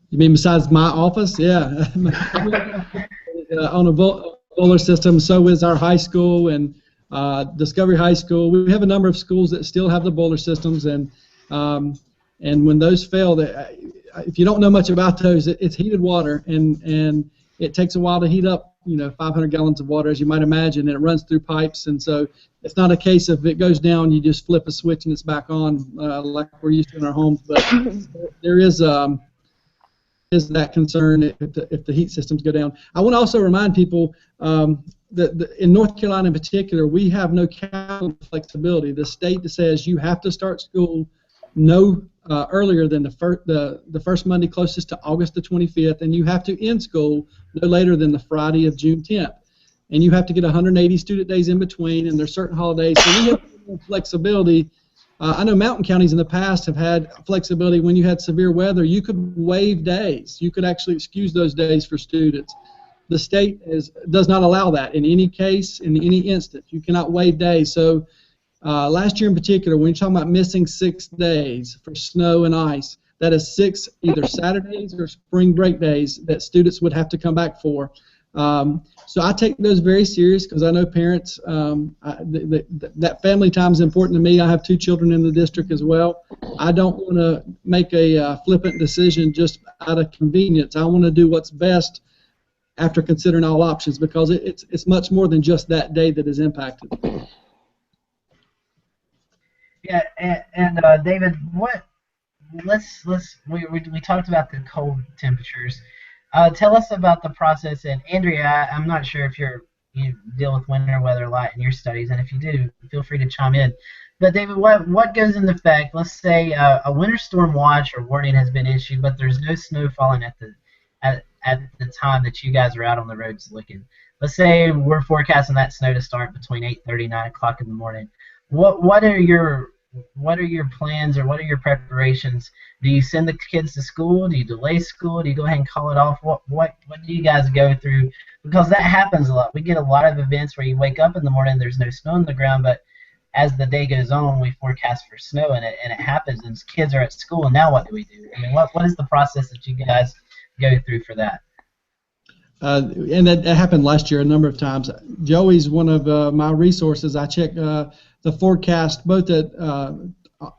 You mean besides my office? Yeah. On a boiler system, so is our high school and Discovery High School. We have a number of schools that still have the boiler systems, and when those fail, if you don't know much about those, it's heated water, and it takes a while to heat up 500 gallons of water, as you might imagine, and it runs through pipes, and so it's not a case of it goes down, you just flip a switch and it's back on like we're used to in our homes, but there is that concern if the heat systems go down. I want to also remind people that in North Carolina in particular, we have no calendar flexibility. The state says you have to start school no earlier than the first Monday closest to August the 25th, and you have to end school no later than the Friday of June 10th. And you have to get 180 student days in between, and there's certain holidays. So we have flexibility. I know mountain counties in the past have had flexibility. When you had severe weather, you could waive days. You could actually excuse those days for students. The state does not allow that in any case, in any instance. You cannot waive days. So last year in particular, when you're talking about missing 6 days for snow and ice, that is 6 either Saturdays or spring break days that students would have to come back for. So I take those very serious because I know parents, that family time is important to me. I have 2 children in the district as well. I don't want to make a flippant decision just out of convenience. I want to do what's best after considering all options because it's much more than just that day that is impacted. Yeah, and David, we talked about the cold temperatures. Tell us about the process, and Andrea, I'm not sure if you deal with winter weather a lot in your studies, and if you do, feel free to chime in. But David, what goes into effect? Let's say a winter storm watch or warning has been issued, but there's no snow falling at the time that you guys are out on the roads looking. Let's say we're forecasting that snow to start between 8:30 and 9 o'clock in the morning. What are your plans or what are your preparations? Do you send the kids to school? Do you delay school? Do you go ahead and call it off? What do you guys go through? Because that happens a lot. We get a lot of events where you wake up in the morning, there's no snow on the ground, but as the day goes on, we forecast for snow, and it happens, and kids are at school, and now what do we do? I mean, what is the process that you guys go through for that? And that happened last year a number of times. Joey's one of my resources. I check the forecast both at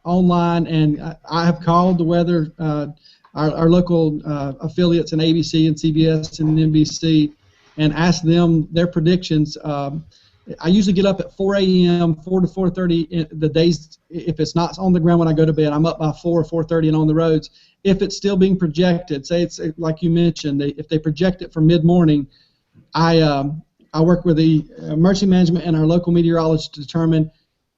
online, and I have called the weather, our local affiliates in ABC and CBS and NBC, and asked them their predictions. I usually get up at 4 a.m., 4 to 4:30. The days, if it's not on the ground when I go to bed, I'm up by 4 or 4:30 and on the roads. If it's still being projected, say it's like you mentioned, if they project it for mid-morning, I work with the emergency management and our local meteorologist to determine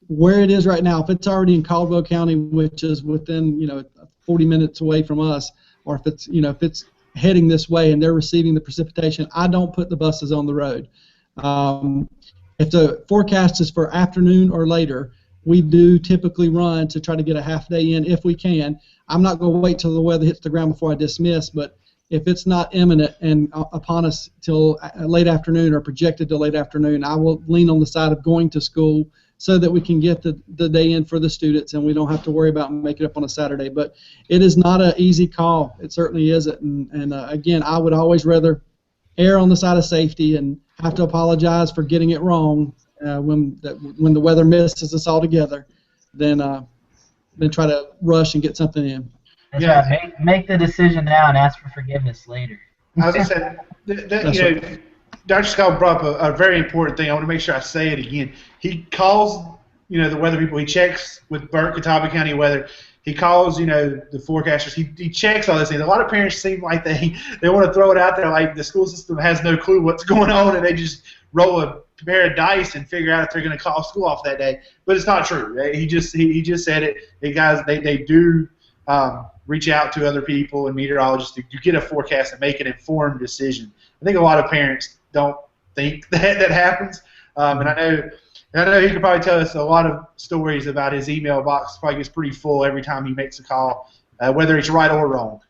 where it is right now. If it's already in Caldwell County, which is within 40 minutes away from us, or if it's heading this way and they're receiving the precipitation, I don't put the buses on the road. If the forecast is for afternoon or later, we do typically run to try to get a half day in if we can. I'm not going to wait till the weather hits the ground before I dismiss, but if it's not imminent and upon us till late afternoon or projected to late afternoon, I will lean on the side of going to school so that we can get the day in for the students and we don't have to worry about making it up on a Saturday. But it is not an easy call. It certainly isn't. And again, I would always rather err on the side of safety and have to apologize for getting it wrong when the weather misses us all together than try to rush and get something in. That's right. Make the decision now and ask for forgiveness later. I was going to say, Dr. Stegall brought up a very important thing. I want to make sure I say it again. He calls, the weather people. He checks with Burke, Catawba County weather. He calls, the forecasters. He checks all these things. A lot of parents seem like they want to throw it out there like the school system has no clue what's going on and they just roll a pair of dice and figure out if they're going to call school off that day. But it's not true. He just said it. Hey guys, they do reach out to other people and meteorologists to get a forecast and make an informed decision. I think a lot of parents don't think that happens, and I know he could probably tell us a lot of stories about his email box. Probably gets pretty full every time he makes a call, whether it's right or wrong.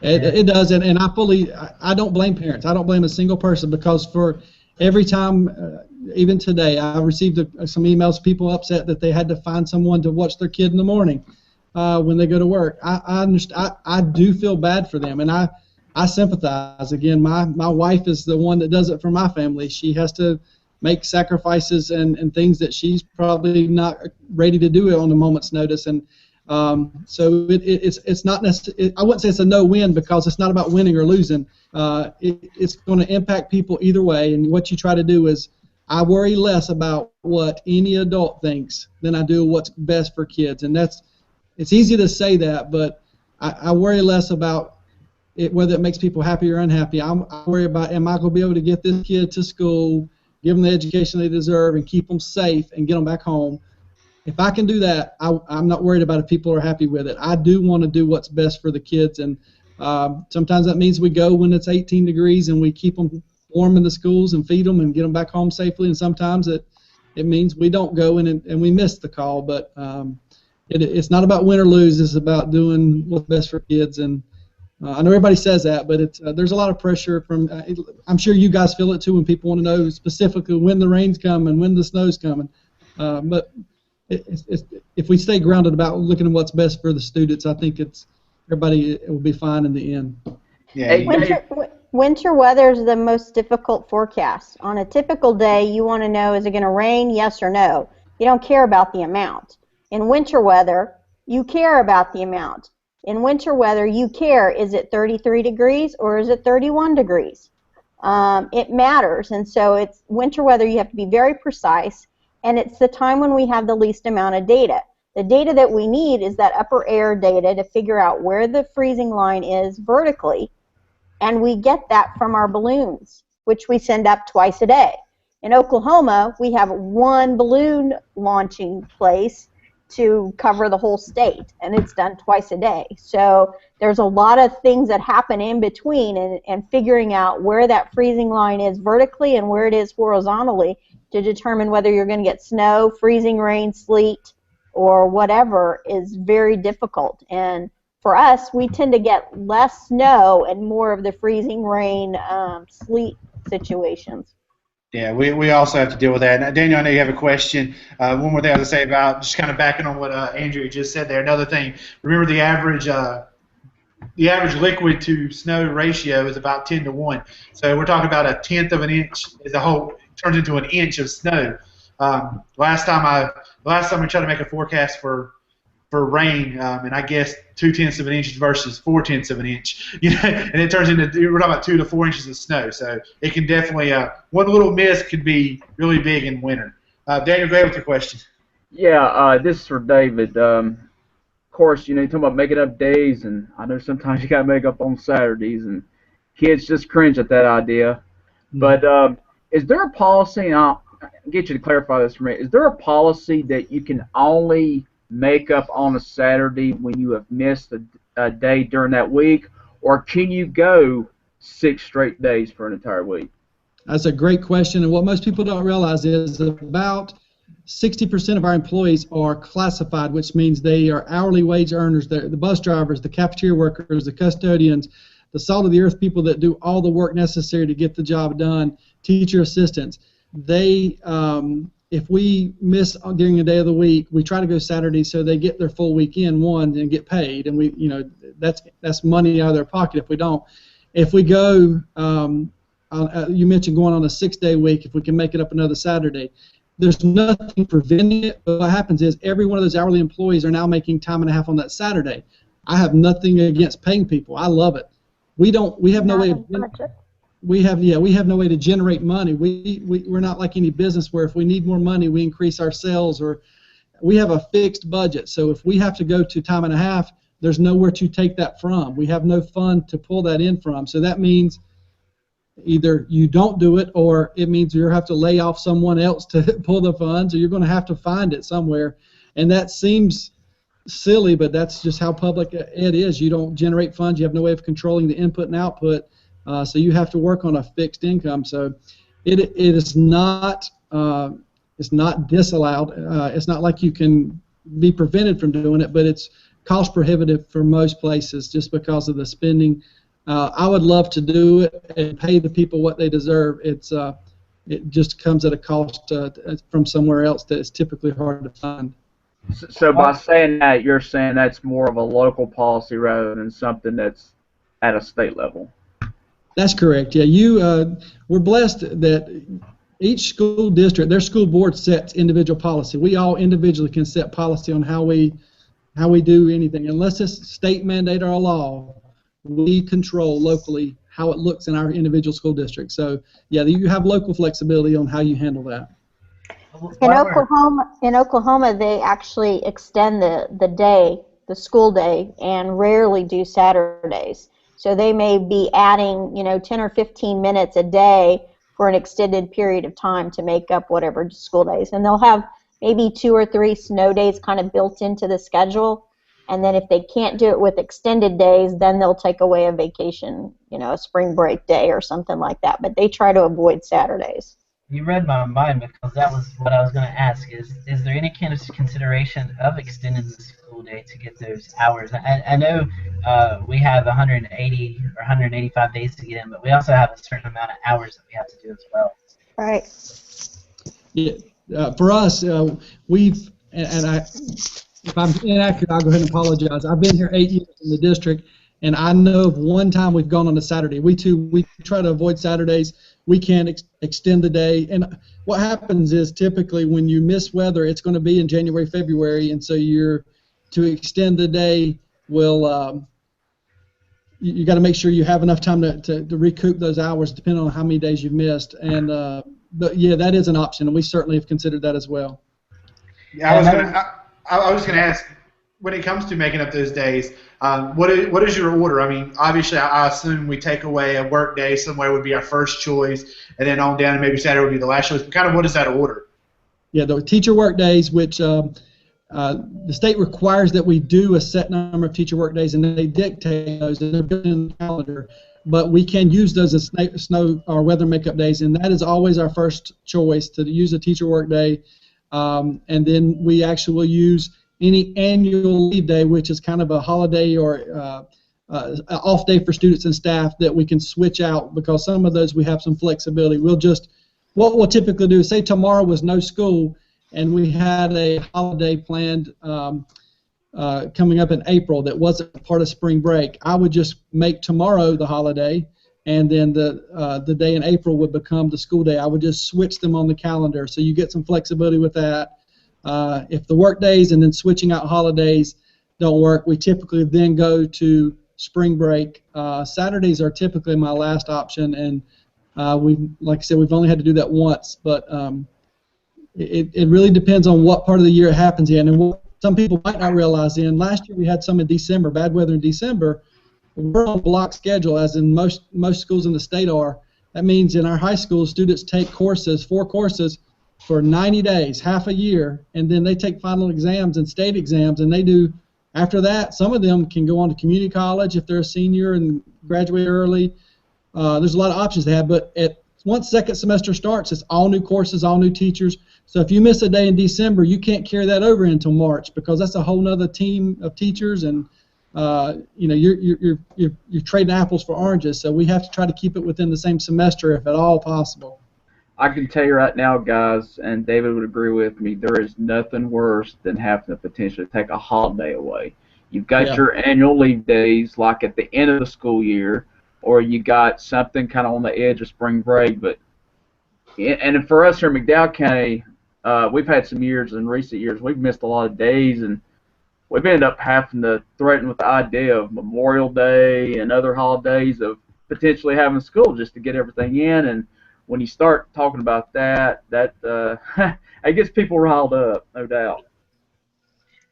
It does, and I don't blame parents. I don't blame a single person, because for every time, even today, I received some emails, people upset that they had to find someone to watch their kid in the morning when they go to work. I understand. I do feel bad for them, and I sympathize. Again, my wife is the one that does it for my family. She has to make sacrifices and things that she's probably not ready to do on a moment's notice. And so it's not necessarily, I wouldn't say it's a no-win, because it's not about winning or losing. It's going to impact people either way. And what you try to do is, I worry less about what any adult thinks than I do what's best for kids. And it's easy to say that, but I worry less about it, whether it makes people happy or unhappy. I worry about, am I going to be able to get this kid to school, give them the education they deserve, and keep them safe and get them back home. If I can do that, I'm not worried about if people are happy with it. I do want to do what's best for the kids, and sometimes that means we go when it's 18 degrees and we keep them warm in the schools and feed them and get them back home safely, and sometimes it means we don't go and we miss the call. But it's not about win or lose. It's about doing what's best for kids. And I know everybody says that, but there's a lot of pressure from. I'm sure you guys feel it too when people want to know specifically when the rain's coming, when the snow's coming. But if we stay grounded about looking at what's best for the students, I think everybody will be fine in the end. Yeah. Winter weather is the most difficult forecast. On a typical day, you want to know, is it going to rain, yes or no? You don't care about the amount. In winter weather, you care about the amount. In winter weather, you care, is it 33 degrees or is it 31 degrees? It matters, and so it's winter weather, you have to be very precise, and it's the time when we have the least amount of data. The data that we need is that upper air data to figure out where the freezing line is vertically, and we get that from our balloons, which we send up twice a day. In Oklahoma, we have one balloon launching place to cover the whole state, and it's done twice a day. So there's a lot of things that happen in between, and figuring out where that freezing line is vertically and where it is horizontally to determine whether you're going to get snow, freezing rain, sleet, or whatever is very difficult. And for us, we tend to get less snow and more of the freezing rain, sleet situations. Yeah, we also have to deal with that. Now, Daniel, I know you have a question. One more thing I was to say about just kind of backing on what Andrea just said there. Another thing, remember the average liquid to snow ratio is about 10 to 1. So we're talking about 1/10 of an inch is a whole turns into an inch of snow. Last time I tried to make a forecast for for rain, and I guess 2/10 of an inch versus 4/10 of an inch, and it turns into, we're talking about 2 to 4 inches of snow. So it can definitely, one little miss could be really big in winter. Daniel, go ahead with your question. Yeah, this is for David. Of course, you're talking about making up days, and I know sometimes you got to make up on Saturdays, and kids just cringe at that idea. But is there a policy, and I'll get you to clarify this for me, is there a policy that you can only make up on a Saturday when you have missed a day during that week, or can you go 6 straight days for an entire week? That's a great question, and what most people don't realize is about 60% of our employees are classified, which means they are hourly wage earners. The bus drivers, the cafeteria workers, the custodians, the salt-of-the-earth people that do all the work necessary to get the job done, teacher assistants. They, if we miss during a day of the week, we try to go Saturday so they get their full weekend and get paid, and that's money out of their pocket if we don't. If we go, you mentioned going on a 6-day week, if we can make it up another Saturday. There's nothing preventing it, but what happens is every one of those hourly employees are now making time and a half on that Saturday. I have nothing against paying people. I love it. We have no way of we have no way to generate money. We're not like any business where if we need more money we increase our sales, or we have a fixed budget. So if we have to go to time and a half, there's nowhere to take that from. We have no fund to pull that in from. So that means either you don't do it, or it means you have to lay off someone else to pull the funds, or you're going to have to find it somewhere. And that seems silly, but that's just how public ed is. You don't generate funds. You have no way of controlling the input and output, so you have to work on a fixed income. So it is not it's not disallowed. It's not like you can be prevented from doing it, but it's cost prohibitive for most places just because of the spending. I would love to do it and pay the people what they deserve. It just comes at a cost from somewhere else that is typically hard to find. So by saying that, you're saying that's more of a local policy rather than something that's at a state level. That's correct. Yeah, we're blessed that each school district, their school board sets individual policy. We all individually can set policy on how we do anything, unless it's state mandate or a law. We control locally how it looks in our individual school district. So, yeah, you have local flexibility on how you handle that. In Oklahoma, they actually extend the school day, and rarely do Saturdays. So they may be adding, 10 or 15 minutes a day for an extended period of time to make up whatever school days. And they'll have maybe 2 or 3 snow days kind of built into the schedule. And then if they can't do it with extended days, then they'll take away a vacation, a spring break day or something like that. But they try to avoid Saturdays. You read my mind, because that was what I was going to ask. Is there any kind of consideration of extending the school day to get those hours? I know we have 180 or 185 days to get in, but we also have a certain amount of hours that we have to do as well. Right. Yeah, for us, if I'm inaccurate, I'll go ahead and apologize. I've been here 8 years in the district, and I know of one time we've gone on a Saturday. We try to avoid Saturdays. We can't extend the day. And what happens is typically when you miss weather, it's going to be in January, February, and so to extend the day will you got to make sure you have enough time to recoup those hours depending on how many days you've missed. And but yeah, that is an option, and we certainly have considered that as well. Yeah, I was going to ask, when it comes to making up those days, what is your order? I mean, obviously, I assume we take away a work day somewhere would be our first choice, and then on down, and maybe Saturday would be the last choice. But kind of what is that order? Yeah, the teacher work days, which the state requires that we do a set number of teacher work days, and they dictate those, and they're built in the calendar. But we can use those as snow or weather makeup days, and that is always our first choice, to use a teacher work day. And then we actually will use any annual leave day, which is kind of a holiday or an off day for students and staff that we can switch out, because some of those we have some flexibility. What we'll typically do is, say tomorrow was no school and we had a holiday planned coming up in April that wasn't part of spring break. I would just make tomorrow the holiday, and then the day in April would become the school day. I would just switch them on the calendar, so you get some flexibility with that. If the work days and then switching out holidays don't work, we typically then go to spring break. Saturdays are typically my last option, and like I said, we've only had to do that once, but it really depends on what part of the year it happens in, and what some people might not realize. Last year we had some in December, bad weather in December. We're on a block schedule, as in most schools in the state are. That means in our high school, students take courses, 4 courses, for 90 days, half a year, and then they take final exams and state exams, and they do, after that, some of them can go on to community college if they're a senior and graduate early. There's a lot of options they have, but once second semester starts, it's all new courses, all new teachers. So if you miss a day in December, you can't carry that over until March, because that's a whole nother team of teachers, and you're trading apples for oranges. So we have to try to keep it within the same semester if at all possible. I can tell you right now, guys, and David would agree with me, there is nothing worse than having the potential to take a holiday away. You've got your annual leave days, like at the end of the school year, or you got something kind of on the edge of spring break. And for us here in McDowell County, we've had some years in recent years, we've missed a lot of days, and we've ended up having to threaten with the idea of Memorial Day and other holidays of potentially having school just to get everything in. And when you start talking about that it gets people riled up, no doubt.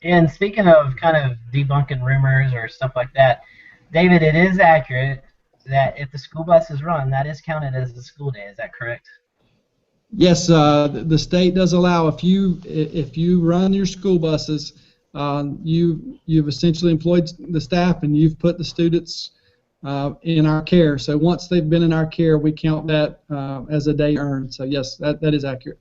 And speaking of kind of debunking rumors or stuff like that, David, it is accurate that if the school bus is run, that is counted as a school day. Is that correct? Yes, the state does allow, if you run your school buses, you've essentially employed the staff and you've put the students in our care. So once they've been in our care, we count that as a day earned. So yes, that is accurate.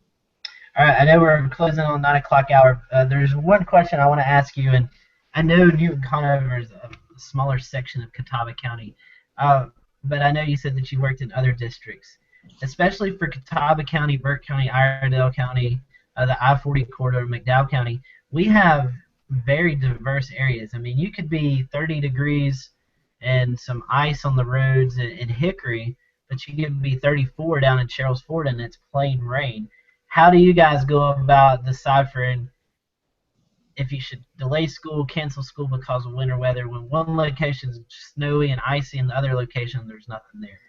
All right, I know we're closing on 9 o'clock hour. There's one question I want to ask you, and I know Newton-Conover is a smaller section of Catawba County, but I know you said that you worked in other districts, especially for Catawba County, Burke County, Iredell County, the I-40 corridor, McDowell County. We have very diverse areas. I mean, you could be 30 degrees and some ice on the roads in Hickory, but you could be 34 down in Cheryl's Ford and it's plain rain. How do you guys go about deciphering if you should delay school, cancel school because of winter weather, when one location is snowy and icy and the other location there's nothing there?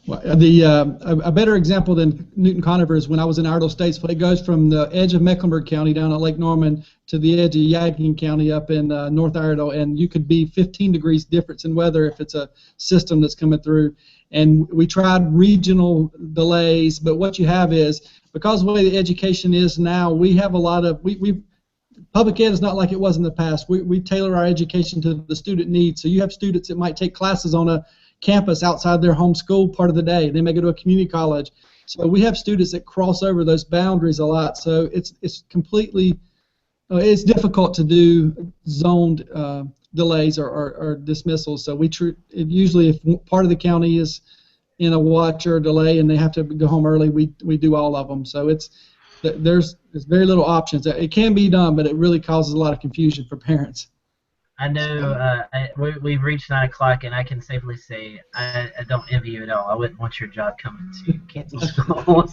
A better example than Newton-Conover is when I was in Iredell Statesville. It goes from the edge of Mecklenburg County down at Lake Norman to the edge of Yadkin County up in North Iredell, and you could be 15 degrees difference in weather if it's a system that's coming through. And we tried regional delays, but what you have is, because of the way the education is now, we have a lot of, public ed is not like it was in the past. We tailor our education to the student needs. So you have students that might take classes on a campus outside their home school part of the day. They may go to a community college. So we have students that cross over those boundaries a lot. So it's completely, it's difficult to do zoned delays or dismissals. So usually if part of the county is in a watch or delay and they have to go home early, we do all of them. So there's very little options. It can be done, but it really causes a lot of confusion for parents. I know we've reached 9 o'clock, and I can safely say I don't envy you at all. I wouldn't want your job coming to cancel school.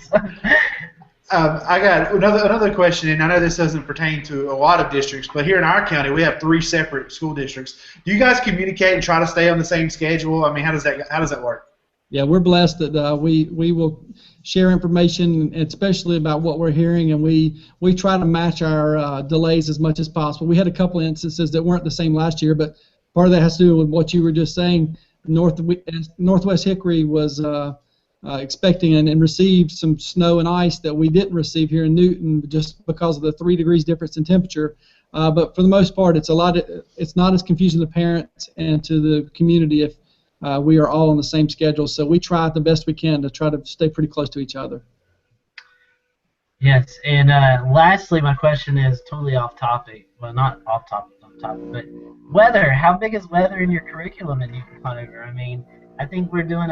I got another question, and I know this doesn't pertain to a lot of districts, but here in our county we have 3 separate school districts. Do you guys communicate and try to stay on the same schedule? I mean, how does that work? Yeah, we're blessed that we will share information, especially about what we're hearing, and we try to match our delays as much as possible. We had a couple of instances that weren't the same last year, but part of that has to do with what you were just saying. Northwest Hickory was expecting and received some snow and ice that we didn't receive here in Newton just because of the 3 degrees difference in temperature. But for the most part, it's not as confusing to parents and to the community if we are all on the same schedule. So we try the best we can to try to stay pretty close to each other. Yes, and lastly, my question is totally off topic. Well, not off topic, but weather. How big is weather in your curriculum in Newton-Conover? I mean, I think we're doing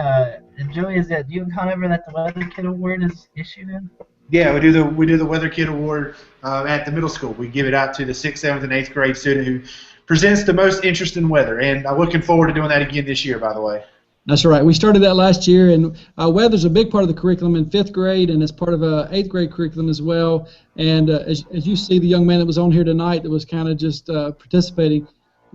Joey, is it Newton-Conover that the Weather Kid Award is issued in? Yeah, we do the Weather Kid Award at the middle school. We give it out to the 6th, 7th, and 8th grade student who presents the most interest in weather, and I'm looking forward to doing that again this year, by the way. That's right. We started that last year, and weather's a big part of the curriculum in 5th grade, and it's part of a 8th grade curriculum as well. And as you see, the young man that was on here tonight that was kind of just participating,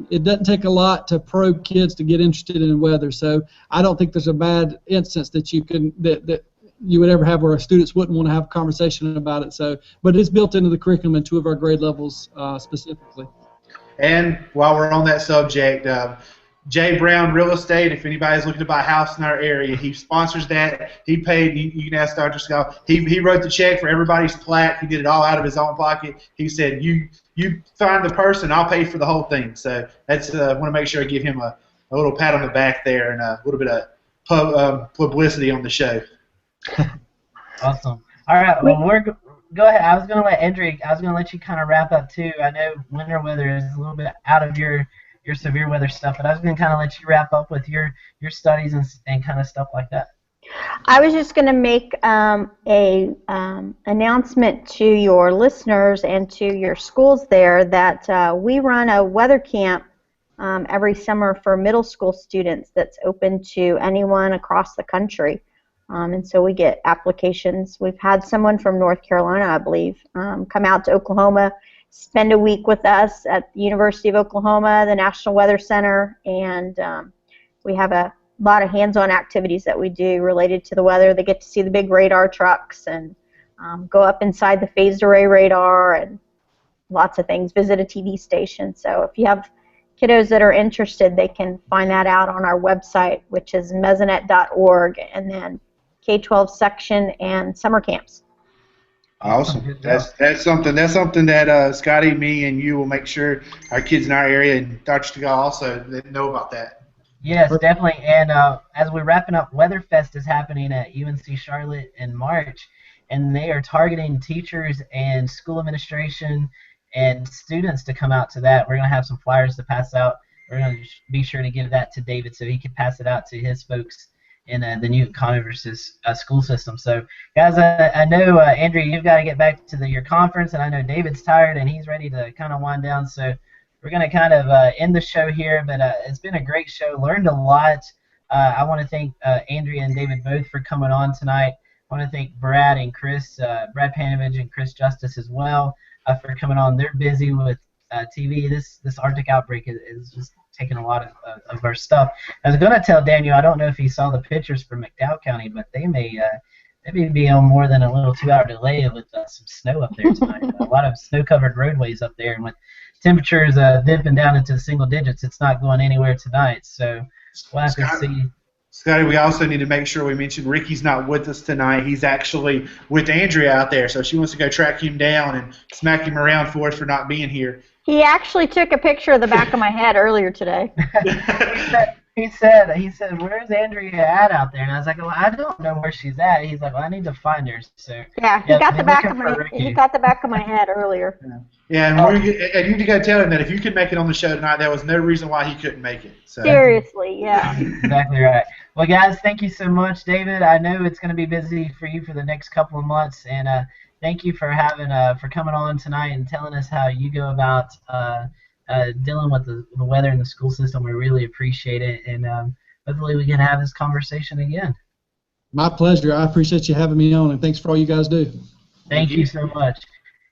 it doesn't take a lot to probe kids to get interested in weather. So I don't think there's a bad instance that you would ever have where students wouldn't want to have a conversation about it. So, but it's built into the curriculum in 2 of our grade levels specifically. And while we're on that subject, Jay Brown Real Estate, if anybody's looking to buy a house in our area, he sponsors that. He paid, you can ask Dr. Stegall, he wrote the check for everybody's plaque. He did it all out of his own pocket. He said, you find the person, I'll pay for the whole thing. So that's want to make sure I give him a little pat on the back there and a little bit of publicity on the show. Awesome. All right, well, go ahead. I was going to let you kind of wrap up too. I know winter weather is a little bit out of your severe weather stuff, but I was going to kind of let you wrap up with your studies and kind of stuff like that. I was just going to make a announcement to your listeners and to your schools there that we run a weather camp every summer for middle school students that's open to anyone across the country. And so we get applications. We've had someone from North Carolina, I believe, come out to Oklahoma, spend a week with us at the University of Oklahoma, the National Weather Center, and we have a lot of hands-on activities that we do related to the weather. They get to see the big radar trucks and go up inside the phased array radar and lots of things, visit a TV station. So if you have kiddos that are interested, they can find that out on our website, which is mesonet.org, and then K-12 section and summer camps. Awesome. That's something that Scotty, me, and you will make sure our kids in our area and Dr. Stegall also know about that. Yes, definitely. And as we're wrapping up, WeatherFest is happening at UNC Charlotte in March, and they are targeting teachers and school administration and students to come out to that. We're going to have some flyers to pass out. We're going to be sure to give that to David so he can pass it out to his folks in the Newton-Conover school system. So, guys, I know, Andrea, you've got to get back to your conference, and I know David's tired and he's ready to kind of wind down. So we're going to kind of end the show here, but it's been a great show. Learned a lot. I want to thank Andrea and David both for coming on tonight. I want to thank Brad and Chris, Brad Panovich and Chris Justice as well for coming on. They're busy with TV. This Arctic outbreak is just taking a lot of our stuff. I was going to tell Daniel, I don't know if he saw the pictures from McDowell County, but they may be on more than a little 2-hour delay with some snow up there tonight. A lot of snow-covered roadways up there, and with temperatures dipping down into the single digits, it's not going anywhere tonight. So we'll have to see. Scotty, we also need to make sure we mention Ricky's not with us tonight. He's actually with Andrea out there, so she wants to go track him down and smack him around for us for not being here. He actually took a picture of the back of my head earlier today. He said, where's Andrea at out there? And I was like, well, I don't know where she's at. He's like, well, I need to find her. So yeah, he got the back of my head earlier. Yeah, and you got to tell him that if you could make it on the show tonight, there was no reason why he couldn't make it. So. Seriously, yeah. Exactly right. Well, guys, thank you so much, David. I know it's going to be busy for you for the next couple of months, and thank you for coming on tonight and telling us how you go about dealing with the weather in the school system. We really appreciate it, and hopefully we can have this conversation again. My pleasure. I appreciate you having me on, and thanks for all you guys do. Thank you so much.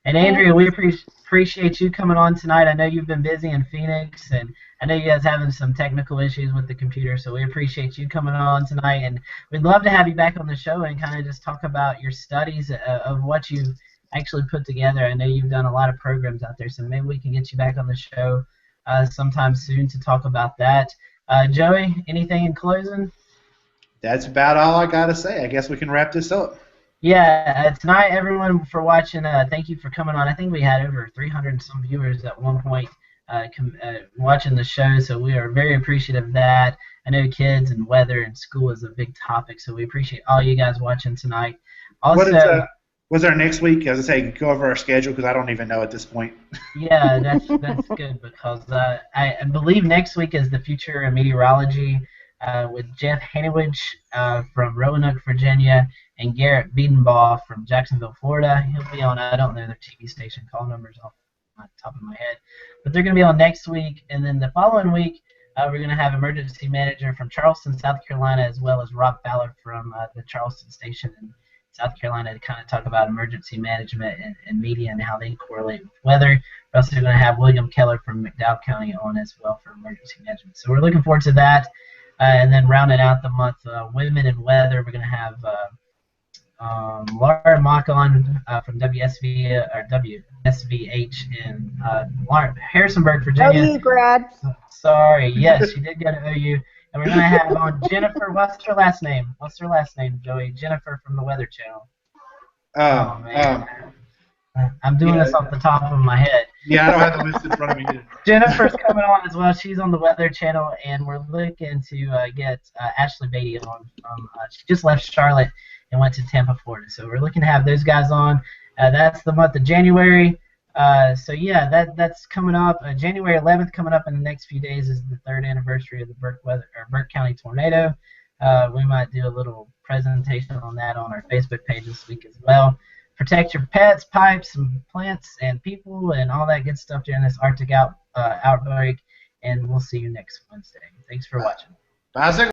And Andrea, we appreciate you coming on tonight. I know you've been busy in Phoenix, and I know you guys having some technical issues with the computer, so we appreciate you coming on tonight. And we'd love to have you back on the show and kind of just talk about your studies of what you've actually put together. I know you've done a lot of programs out there, so maybe we can get you back on the show sometime soon to talk about that. Joey, anything in closing? That's about all I got to say. I guess we can wrap this up. Yeah, tonight, everyone, for watching. Thank you for coming on. I think we had over 300 and some viewers at one point watching the show, so we are very appreciative of that. I know kids and weather and school is a big topic, so we appreciate all you guys watching tonight. Also, what's our next week? As I say, go over our schedule because I don't even know at this point. Yeah, that's good because I believe next week is the future of meteorology with Jeff Hanewich from Roanoke, Virginia, and Garrett Biedenbaugh from Jacksonville, Florida. He'll be on, I don't know their TV station call numbers off the top of my head, but they're going to be on next week, and then the following week We're going to have emergency manager from Charleston, South Carolina, as well as Rob Fowler from the Charleston station in South Carolina to kind of talk about emergency management and media and how they correlate with weather. We're also going to have William Keller from McDowell County on as well for emergency management. So we're looking forward to that. And then rounding out the month, Women in Weather, we're going to have Laura Mock on from WSVH in Harrisonburg, Virginia. OU grad. Sorry, yes, she did go to OU. And we're going to have on Jennifer. What's her last name? What's her last name, Joey? Jennifer from the Weather Channel. Oh, man. I'm doing this off the top of my head. Yeah, I don't have the list in front of me either. Jennifer's coming on as well. She's on the Weather Channel, and we're looking to get Ashley Beatty on. She just left Charlotte and went to Tampa, Florida. So we're looking to have those guys on. That's the month of January. So yeah, that's coming up. January 11th coming up in the next few days is the 3rd anniversary of the Burke County tornado. We might do a little presentation on that on our Facebook page this week as well. Protect your pets, pipes, and plants, and people, and all that good stuff during this Arctic outbreak. And we'll see you next Wednesday. Thanks for watching. Bye.